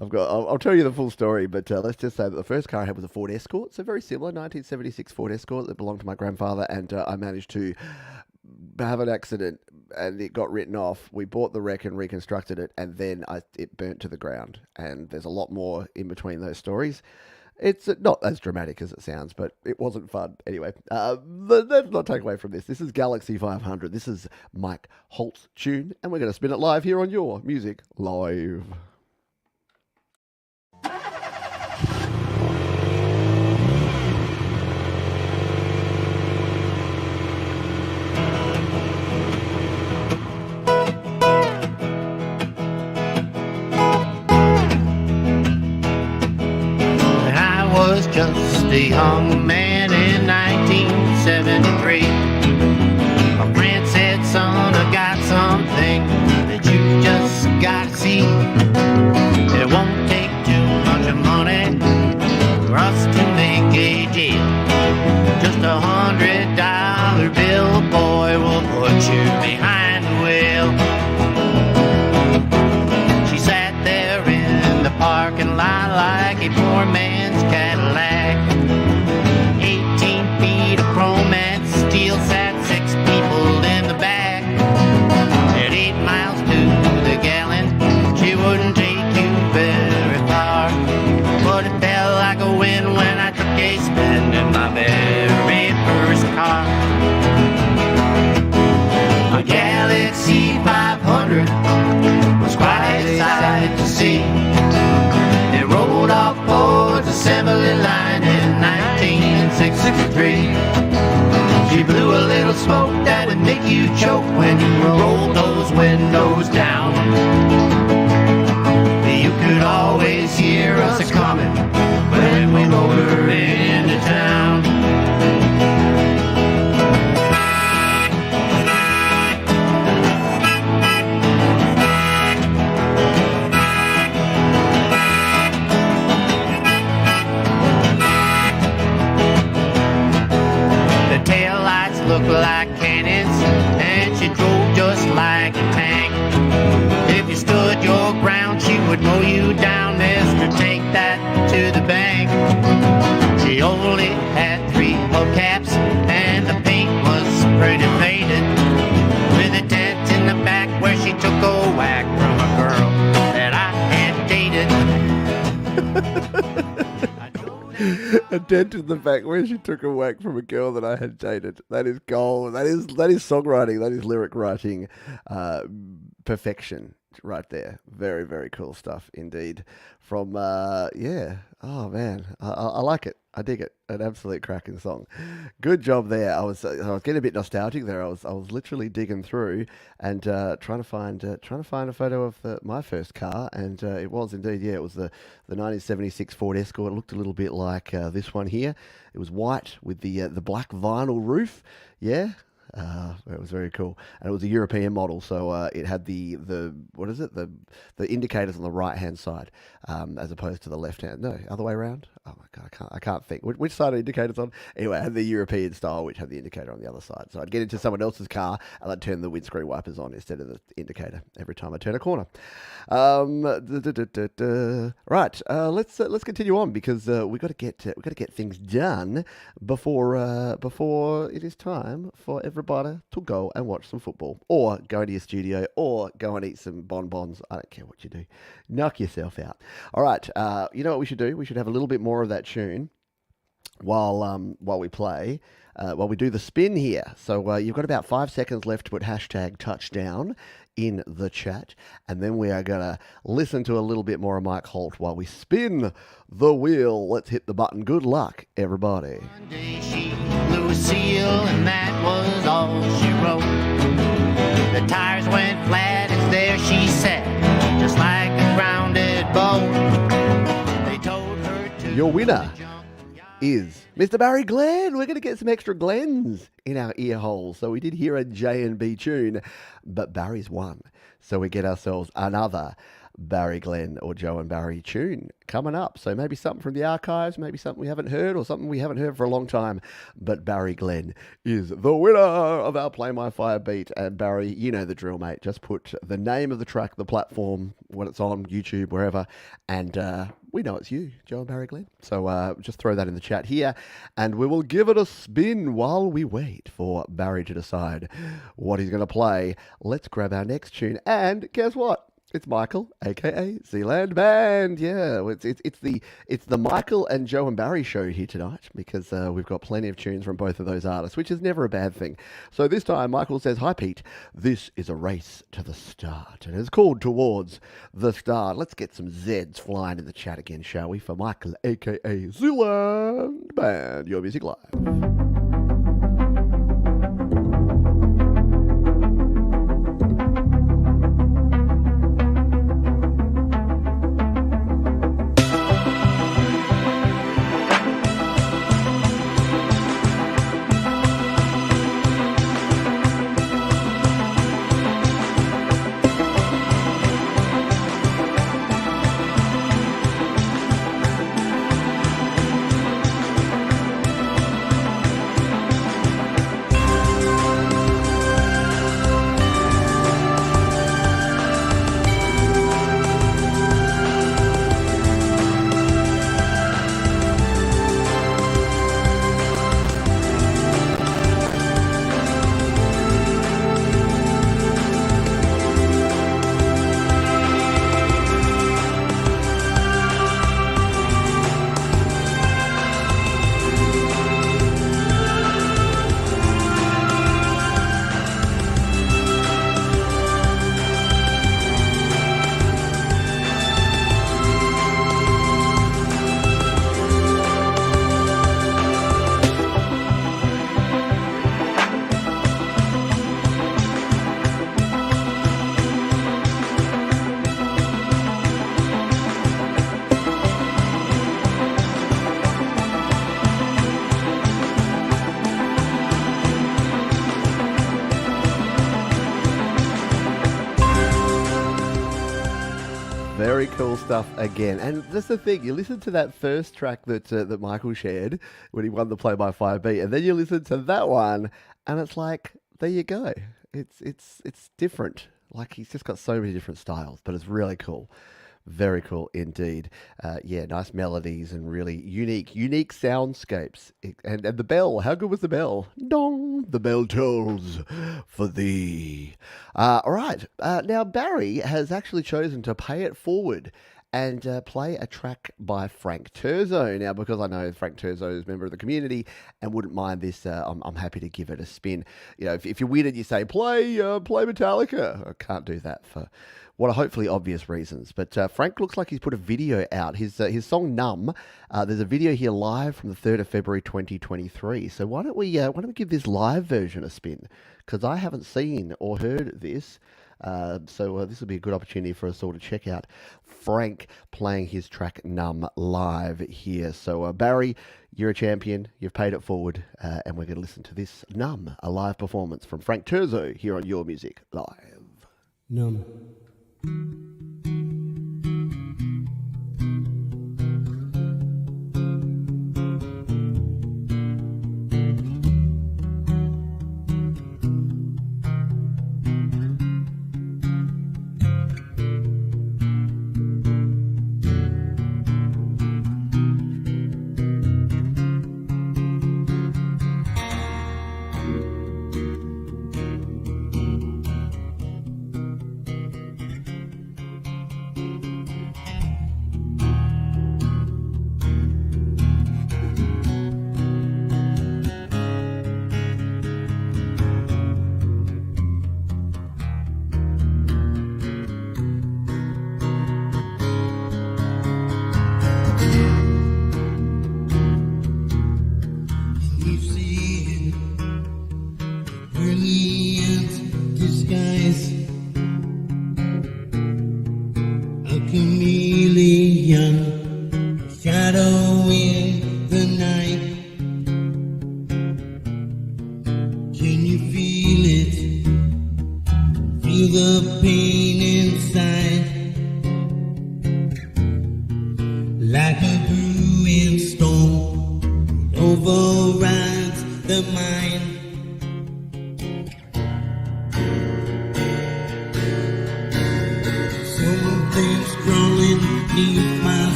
I'll tell you the full story, but let's just say that the first car I had was a Ford Escort, so very similar, 1976 Ford Escort that belonged to my grandfather, and I managed to have an accident and it got written off. We bought the wreck and reconstructed it, and then it burnt to the ground. And there's a lot more in between those stories. It's not as dramatic as it sounds, but it wasn't fun. Anyway, let's not take away from this. This is Galaxy 500. This is Mike Holt's tune, and we're going to spin it live here on Your Music Live. Just a young man in 1973. My friend said, son, I got something that you just gotta see. It won't take too much money for us to make a deal. Just $100 bill, boy, will put you behind the wheel. She sat there in the parking lot like a poor man's Cadillac. 18 feet of chrome and steel, sat 6 people in the back. At 8 miles to the gallon, she wouldn't take you better Earth was quite a sight to see. It rolled off Ford's assembly line in 1963. She blew a little smoke that would make you choke when you rolled those windows down. You could always hear us coming when we motor into town. The taillights looked like cannons, and she drove just like a tank. If you stood your ground, she would mow you down, mister, take that to the bank. She only had 3 hubcaps, and the paint was pretty faded, with a dent in the back where she took a whack from a girl that I had dated. A dent in the back where she took a whack from a girl that I had dated. That is gold. That is songwriting. That is lyric writing perfection right there. Very, very cool stuff indeed. From yeah. Oh man, I like it. I dig it. An absolute cracking song. Good job there. I was getting a bit nostalgic there. I was literally digging through and trying to find a photo of my first car, and it was indeed, yeah, it was the 1976 Ford Escort. It looked a little bit like this one here. It was white with the black vinyl roof. Yeah. It was very cool, and it was a European model, so it had the what is it, the indicators on the right hand side, as opposed to the left hand. No, other way around. Oh my god, I can't think which side are indicators on. Anyway, I had the European style, which had the indicator on the other side. So I'd get into someone else's car and I'd turn the windscreen wipers on instead of the indicator every time I turn a corner. Right, let's continue on, because we got to get things done before it is time for everybody to go and watch some football, or go into your studio, or go and eat some bonbons. I don't care what you do. Knock yourself out. All right, you know what we should do? We should have a little bit more of that tune while we play, while we do the spin here. So you've got about 5 seconds left to put #touchdown in the chat, and then we are going to listen to a little bit more of Mike Holt while we spin the wheel. Let's hit the button. Good luck, everybody. One day she blew a seal, and that was all she wrote. The tires went flat as there she sat, just like a grounded boat. They told her to... Your winner is Mr. Barry Glenn. We're going to get some extra Glens in our ear holes. So we did hear a J&B tune, but Barry's won. So we get ourselves another Barry Glenn or Joe and Barry tune coming up. So maybe something from the archives, maybe something we haven't heard, or something we haven't heard for a long time. But Barry Glenn is the winner of our Play My Fire beat. And Barry, you know the drill, mate. Just put the name of the track, the platform, when it's on YouTube, wherever, and we know it's you, Joe and Barry Glenn. So just throw that in the chat here, and we will give it a spin while we wait for Barry to decide what he's going to play. Let's grab our next tune, and guess what? It's Michael, aka Zland Band. Yeah, it's the Michael and Joe and Barry show here tonight, because we've got plenty of tunes from both of those artists, which is never a bad thing. So this time, Michael says, "Hi Pete, this is a race to the start, and it's called Towards the Start." Let's get some Zeds flying in the chat again, shall we? For Michael, aka Zland Band, your music live. Very cool stuff again. And that's the thing, you listen to that first track that Michael shared when he won the play-by-fire beat, and then you listen to that one, and it's like, there you go. It's different. Like, he's just got so many different styles, but it's really cool. Very cool indeed. Yeah, nice melodies and really unique soundscapes. And the bell, how good was the bell? Dong, the bell tolls for thee. All right, now Barry has actually chosen to pay it forward and play a track by Frank Terzo. Now, because I know Frank Terzo is a member of the community and wouldn't mind this, I'm happy to give it a spin. You know, if you win it, you say, play Metallica. I can't do that for what are hopefully obvious reasons. But Frank looks like he's put a video out. His song Numb, there's a video here live from the 3rd of February 2023. So why don't we give this live version a spin? Because I haven't seen or heard this. So this will be a good opportunity for us all to check out Frank playing his track Numb live here. So Barry, you're a champion. You've paid it forward. And we're going to listen to this Numb, a live performance from Frank Terzo here on Your Music Live. Numb.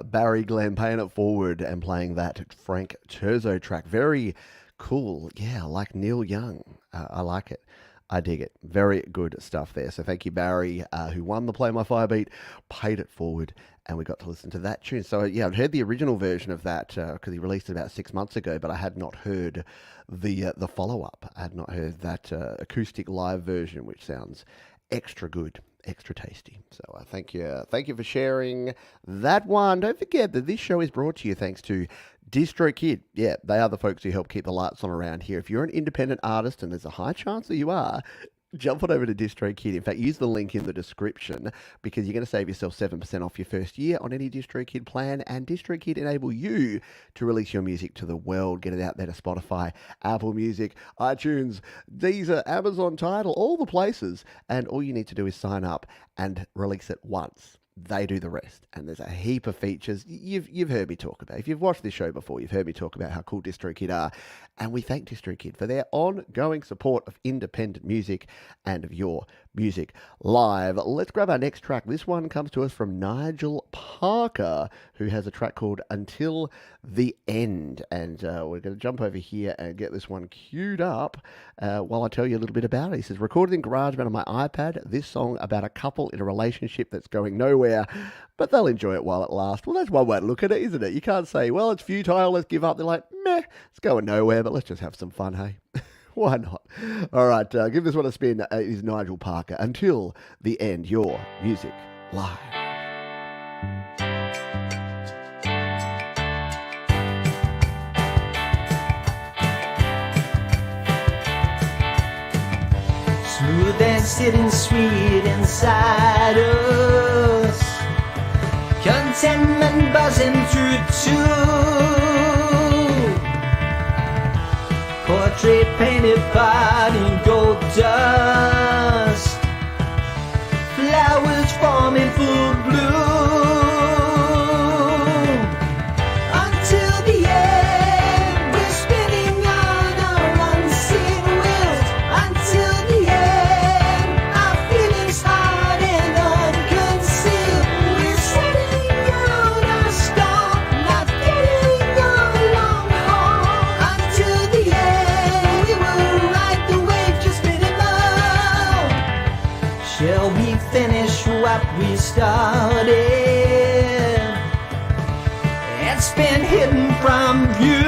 Barry Glenn paying it forward and playing that Frank Terzo track. Very cool. Yeah, like Neil Young. I like it. I dig it. Very good stuff there. So thank you, Barry, who won the Play My Fire beat, paid it forward, and we got to listen to that tune. So yeah, I'd heard the original version of that because he released it about 6 months ago, but I had not heard the follow-up. I had not heard that acoustic live version, which sounds extra good. Extra tasty. So thank you for sharing that one. Don't forget that this show is brought to you thanks to DistroKid. Yeah, they are the folks who help keep the lights on around here. If you're an independent artist, and there's a high chance that you are, jump on over to DistroKid. In fact, use the link in the description because you're going to save yourself 7% off your first year on any DistroKid plan, and DistroKid enable you to release your music to the world, get it out there to Spotify, Apple Music, iTunes, Deezer, Amazon Tidal, all the places, and all you need to do is sign up and release it once. They do the rest, and there's a heap of features you've heard me talk about. If you've watched this show before, you've heard me talk about how cool DistroKid are, and we thank DistroKid for their ongoing support of independent music and of your music live. Let's grab our next track. This one comes to us from Nigel Parker, who has a track called Until the End, and we're going to jump over here and get this one queued up while I tell you a little bit about it. He says, recorded in GarageBand on my iPad, this song about a couple in a relationship that's going nowhere, but they'll enjoy it while it lasts. Well, that's one way to look at it, isn't it? You can't say, well, it's futile, let's give up. They're like, meh, it's going nowhere, but let's just have some fun, hey? Why not? All right, give this one a spin. It is Nigel Parker. Until the end, your music live. Smooth and sitting sweet inside us, contentment buzzing through too. Portrait painted part in gold dust, flowers forming full bloom. Until the end, we're spinning on our unseen wheels. Until the end, our feelings hard and unconcealed. We're setting out our star, not getting along hard. Until the end, we will ride the wave, just spinning low. Shall we finish what we started? It's been hidden from view.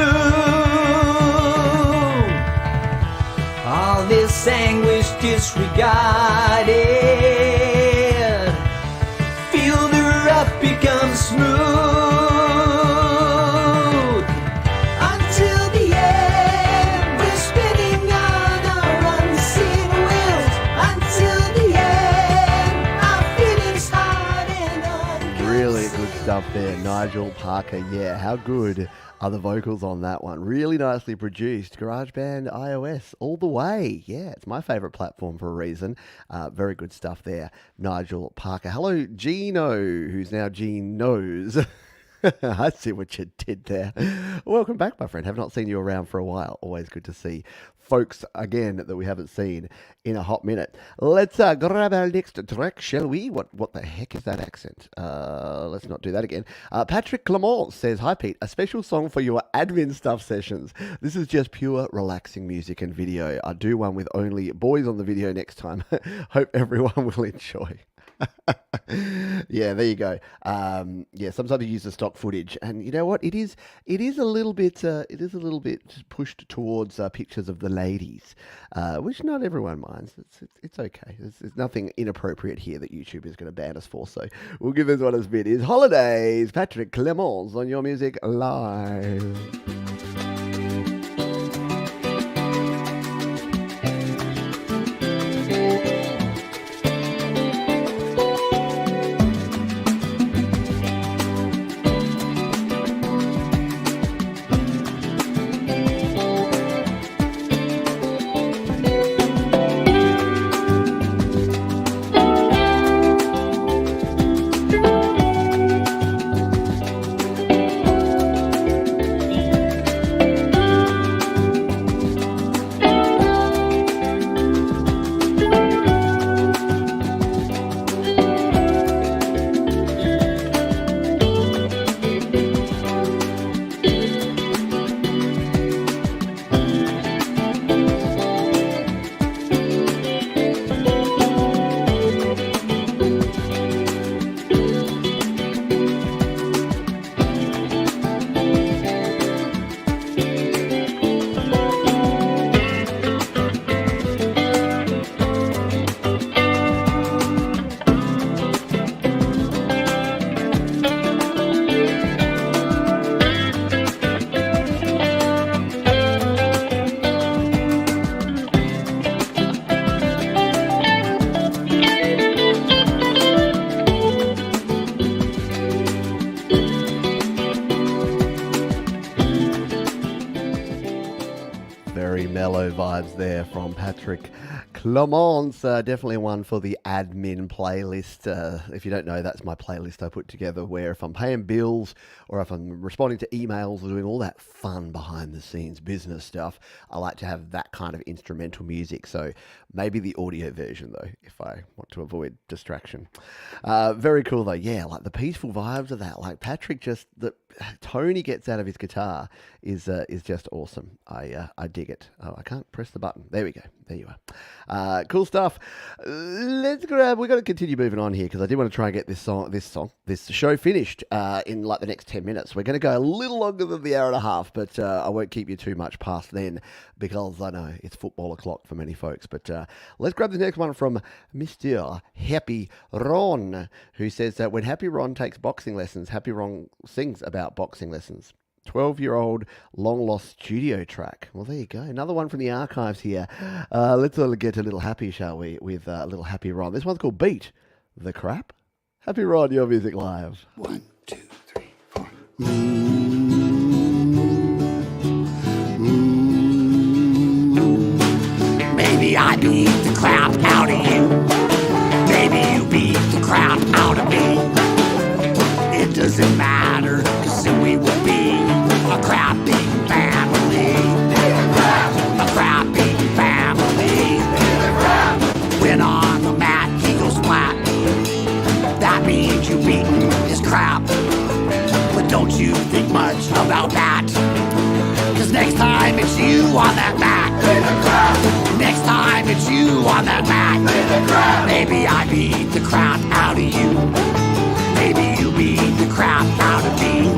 All this anguish disregarded. Feel the rough become smooth. Until the end, we're spinning on our unseen wheels. Until the end, our feelings hard and unconcealed. Really good stuff there, Nigel Parker. Yeah, how good are the vocals on that one? Really nicely produced. GarageBand iOS all the way. Yeah, it's my favorite platform for a reason. Very good stuff there, Nigel Parker. Hello, Gino, who's now Gene Knows. I see what you did there. Welcome back, my friend. Have not seen you around for a while. Always good to see folks again that we haven't seen in a hot minute. Let's grab our next track, shall we? What the heck is that accent? Let's not do that again. Patrick Clement says, "Hi Pete, a special song for your admin stuff sessions. This is just pure relaxing music and video. I'll do one with only boys on the video next time. Hope everyone will enjoy." Yeah, there you go. Yeah, sometimes you use the stock footage, and you know what? It is a little bit pushed towards pictures of the ladies, which not everyone minds. It's okay. There's nothing inappropriate here that YouTube is going to ban us for. So we'll give this one a spin. Is Holidays, Patrick Clemens on Your Music Live. mellow vibes there from Patrick Clements. Definitely one for the admin playlist. If you don't know, that's my playlist I put together where if I'm paying bills or if I'm responding to emails or doing all that fun behind the scenes business stuff, I like to have that kind of instrumental music. So maybe the audio version though, if I want to avoid distraction. Very cool though. Yeah, like the peaceful vibes of that. Like Patrick, just the tone he gets out of his guitar is just awesome. I dig it. Oh, I can't press the button. There we go. There you are. Cool stuff. Let's grab. We've got to continue moving on here because I did want to try and get this show finished in like the next 10 minutes. We're going to go a little longer than the hour and a half, but I won't keep you too much past then because I know it's football o'clock for many folks. But let's grab the next one from Mr. Happy Ron, who says that when Happy Ron takes boxing lessons, Happy Ron sings about boxing lessons. 12-year-old long-lost studio track. Well, there you go. Another one from the archives here. Let's all get a little happy, shall we, with a little Happy Ron. This one's called Beat the Crap. Happy Ron, your music live. 1, 2, 3, 4. Maybe I beat the crap out of you. Maybe you beat the crap out of me. It doesn't matter, 'cause soon we will be a crap-beating family. A crap-beating family. When on the mat he goes flat, that means you beaten his crap. But don't you think much about that, 'cause next time it's you on that mat. Next time it's you on that mat. Maybe I beat the crap out of you. Maybe you beat the crap out of me.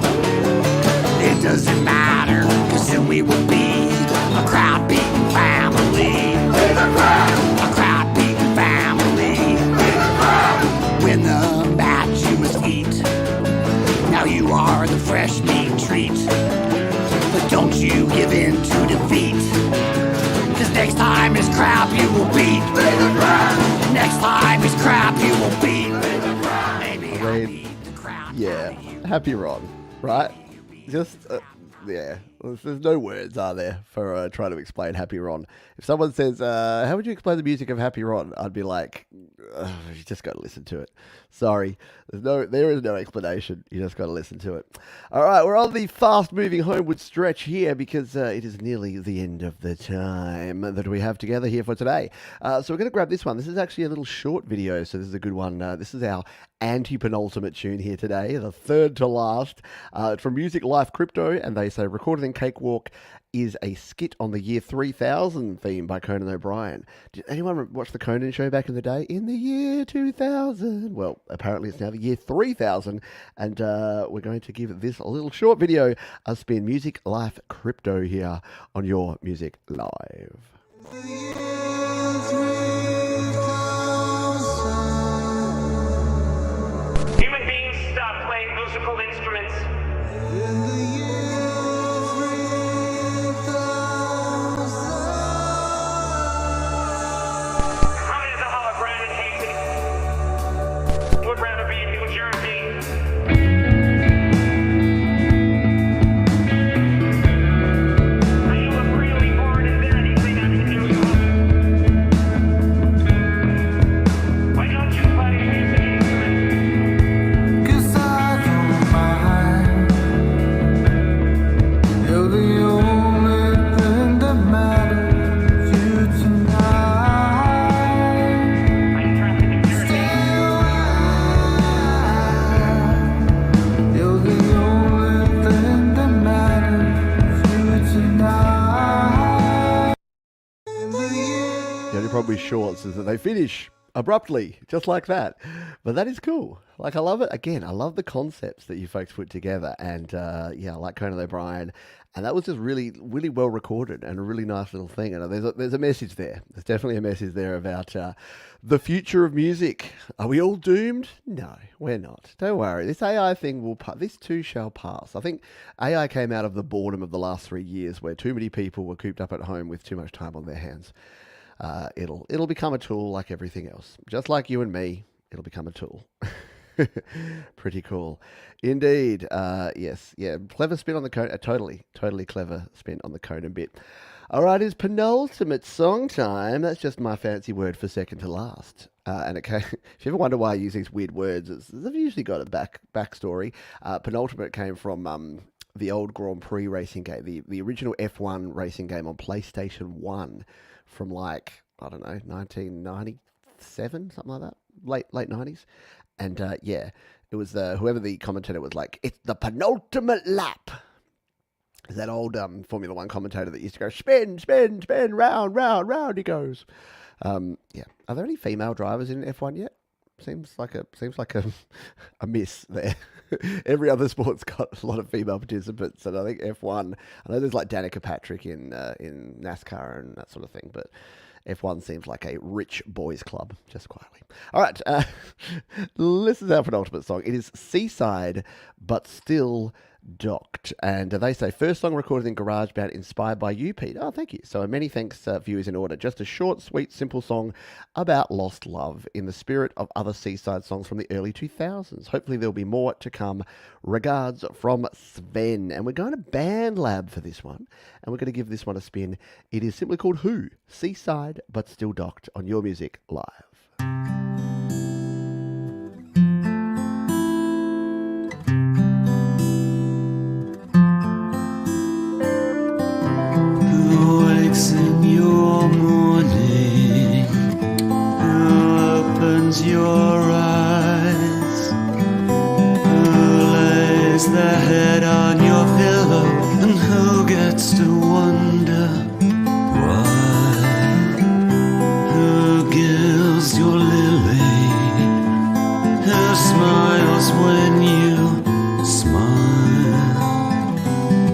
It doesn't matter, 'cause soon we will be a crap-beating family. A crap-beating family. When the match you must eat, now you are the fresh meat treat. But don't you give in to defeat, 'cause next time is crap you will beat. Next time is crap you will beat. Maybe I beat the crap. Yeah, Happy Ron, right? Just, yeah. There's no words, are there, for trying to explain Happy Ron. If someone says, how would you explain the music of Happy Ron? I'd be like, you just got to listen to it. Sorry. There is no explanation. You just got to listen to it. All right, we're on the fast-moving homeward stretch here because it is nearly the end of the time that we have together here for today. So we're going to grab this one. This is actually a little short video, so this is a good one. This is our anti-penultimate tune here today, the third to last. It's from Music Life Crypto, and they say, recorded in Cakewalk is a skit on the year 3000 theme by Conan O'Brien. Did anyone watch the Conan show back in the day? In the year 2000. Well, apparently it's now the year 3000, and we're going to give this a little short video a spin. Music Life Crypto here on your Music Live. Human beings stop playing musical instruments. Would rather be in New Jersey. You look really bored. Is there anything I can do? Why don't you play a music instrument? 'Cause I don't mind. You're the only thing that matters. You tonight. You're the only thing that matters. You tonight. The only problem with shorts is that they finish abruptly, just like that. But that is cool. Like, I love it. Again, I love the concepts that you folks put together. And yeah, I like Conan O'Brien. And that was just really, really well recorded and a really nice little thing. And there's a message there. There's definitely a message there about the future of music. Are we all doomed? No, we're not. Don't worry. This AI thing will pass. This too shall pass. I think AI came out of the boredom of the last 3 years where too many people were cooped up at home with too much time on their hands. It'll become a tool like everything else. Just like you and me, it'll become a tool. Pretty cool. Indeed. Yes. Yeah. Clever spin on the Conan. Totally clever spin on the Conan bit. All right. It's penultimate song time. That's just my fancy word for second to last. And it came, if you ever wonder why I use these weird words, they've usually got a backstory. Penultimate came from the old Grand Prix racing game, the original F1 racing game on PlayStation 1 from like, I don't know, 1997, something like that. Late 90s. And yeah, it was whoever the commentator was like, it's the penultimate lap. that old Formula One commentator that used to go, spin, spin, spin, round, round, round he goes. Yeah. Are there any female drivers in F1 yet? Seems like a miss there. Every other sport's got a lot of female participants, and I think F1. I know there's like Danica Patrick in NASCAR and that sort of thing, but F1 seems like a rich boys' club, just quietly. All right, this is our penultimate song. It is Seaside, but Still Docked. And they say, first song recorded in GarageBand, inspired by you, Pete. Oh, thank you. So many thanks, viewers in order. Just a short, sweet, simple song about lost love in the spirit of other Seaside songs from the early 2000s. Hopefully there'll be more to come. Regards from Sven. And we're going to Band Lab for this one. And we're going to give this one a spin. It is simply called Who? Seaside, but Still Docked on Your Music Live. In your morning, who opens your eyes, who lays their head on your pillow, and who gets to wonder why, who gives your lily, who smiles when you smile,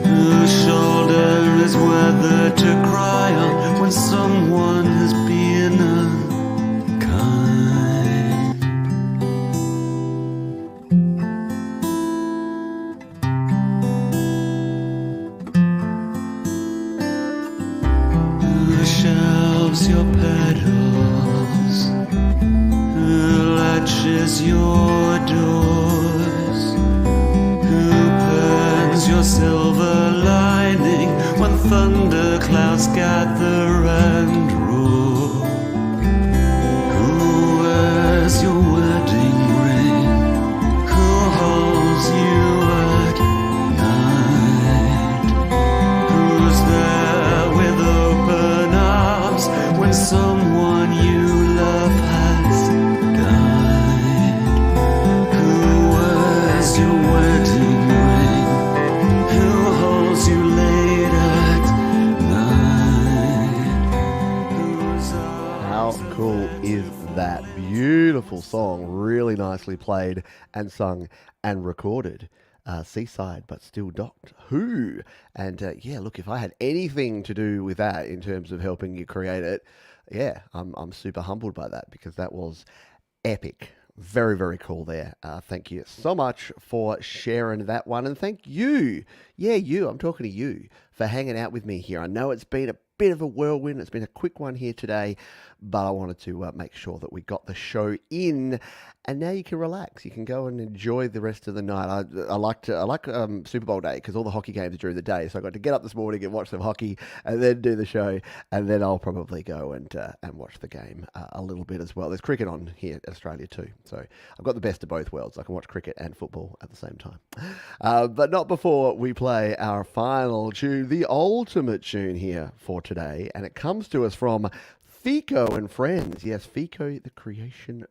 whose shoulder is weathered to cry on when someone has been unkind. Who shelves your petals, who latches your doors, who burns your silver lining when thunderclouds gather and roar. Who wears your wedding ring? Who holds you at night? Who's there with open arms when someone you love has died? Who wears your wedding ring? Who holds you late at night? How cool is that? Beautiful song, really nicely played and sung and recorded. Seaside, but Still Docked. Who? And yeah, look, if I had anything to do with that in terms of helping you create it, yeah, I'm super humbled by that, because that was epic. Very, very cool there. Thank you so much for sharing that one. And thank you. Yeah, you. I'm talking to you for hanging out with me here. I know it's been a bit of a whirlwind. It's been a quick one here today, but I wanted to make sure that we got the show in. And now you can relax. You can go and enjoy the rest of the night. I like Super Bowl day, because all the hockey games are during the day. So I got to get up this morning and watch some hockey, and then do the show, and then I'll probably go and watch the game a little bit as well. There's cricket on here in Australia too, so I've got the best of both worlds. I can watch cricket and football at the same time, but not before we play our final tune, the ultimate tune here for today, and it comes to us from Fico and Friends. Yes, Fico, the creationist.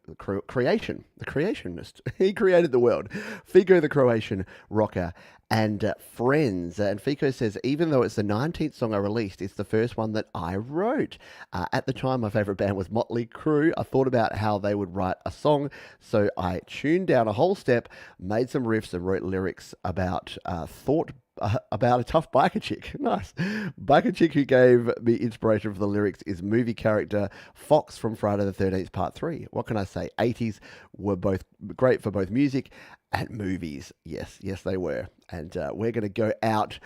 He created the world. Fico, the Croatian rocker, and Friends. And Fico says, even though it's the 19th song I released, it's the first one that I wrote. At the time, my favorite band was Motley Crue. I thought about how they would write a song, so I tuned down a whole step, made some riffs, and wrote lyrics about about a tough biker chick. Nice. Biker chick who gave me inspiration for the lyrics is movie character Fox from Friday the 13th Part 3. What can I say? 80s were both great for both music and movies. Yes, they were. And we're going to go out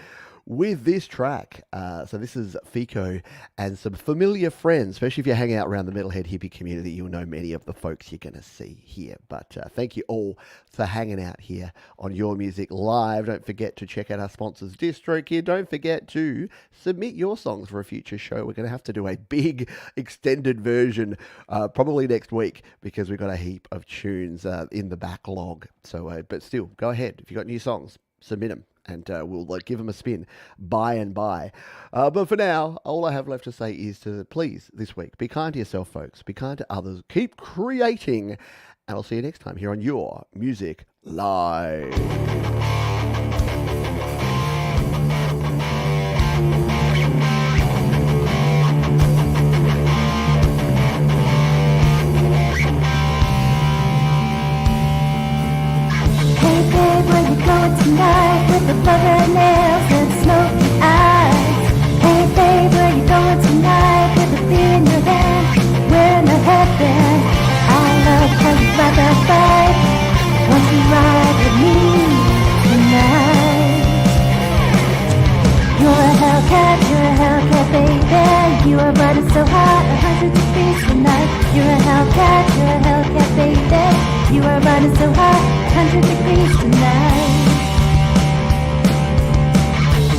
with this track. So this is Fico and some familiar friends, especially if you hang out around the metalhead hippie community, you'll know many of the folks you're going to see here. But thank you all for hanging out here on Your Music Live. Don't forget to check out our sponsors, DistroKid. Don't forget to submit your songs for a future show. We're going to have to do a big extended version probably next week, because we've got a heap of tunes in the backlog. So, but still, go ahead. If you've got new songs, submit them, and we'll give them a spin by and by. But for now, all I have left to say is to please, this week, be kind to yourself, folks. Be kind to others. Keep creating. And I'll see you next time here on Your Music Live. running so hot, 100 degrees tonight.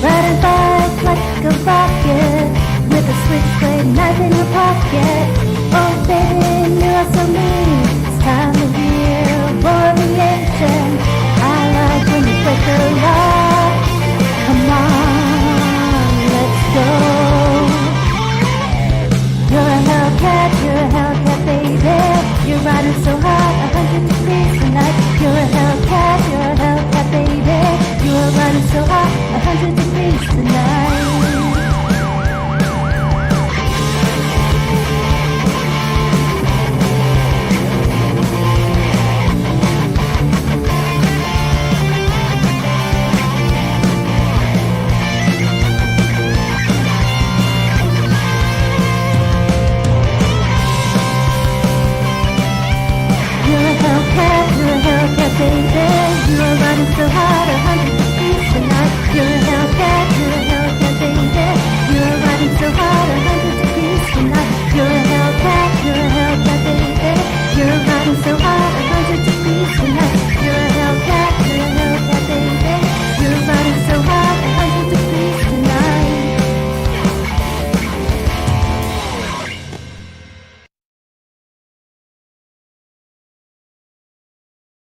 Riding bike like a rocket, with a switchblade knife in your pocket. Oh baby, knew I so mean. It's time of year, war of the ancient. I like when you break the law. Come on, let's go. You're a Hellcat, baby. You're riding so hot, 100 degrees tonight. You're a Hellcat, baby. You're riding so hot, 100 degrees tonight. You're a Hellcat, baby. You are running so hard, 100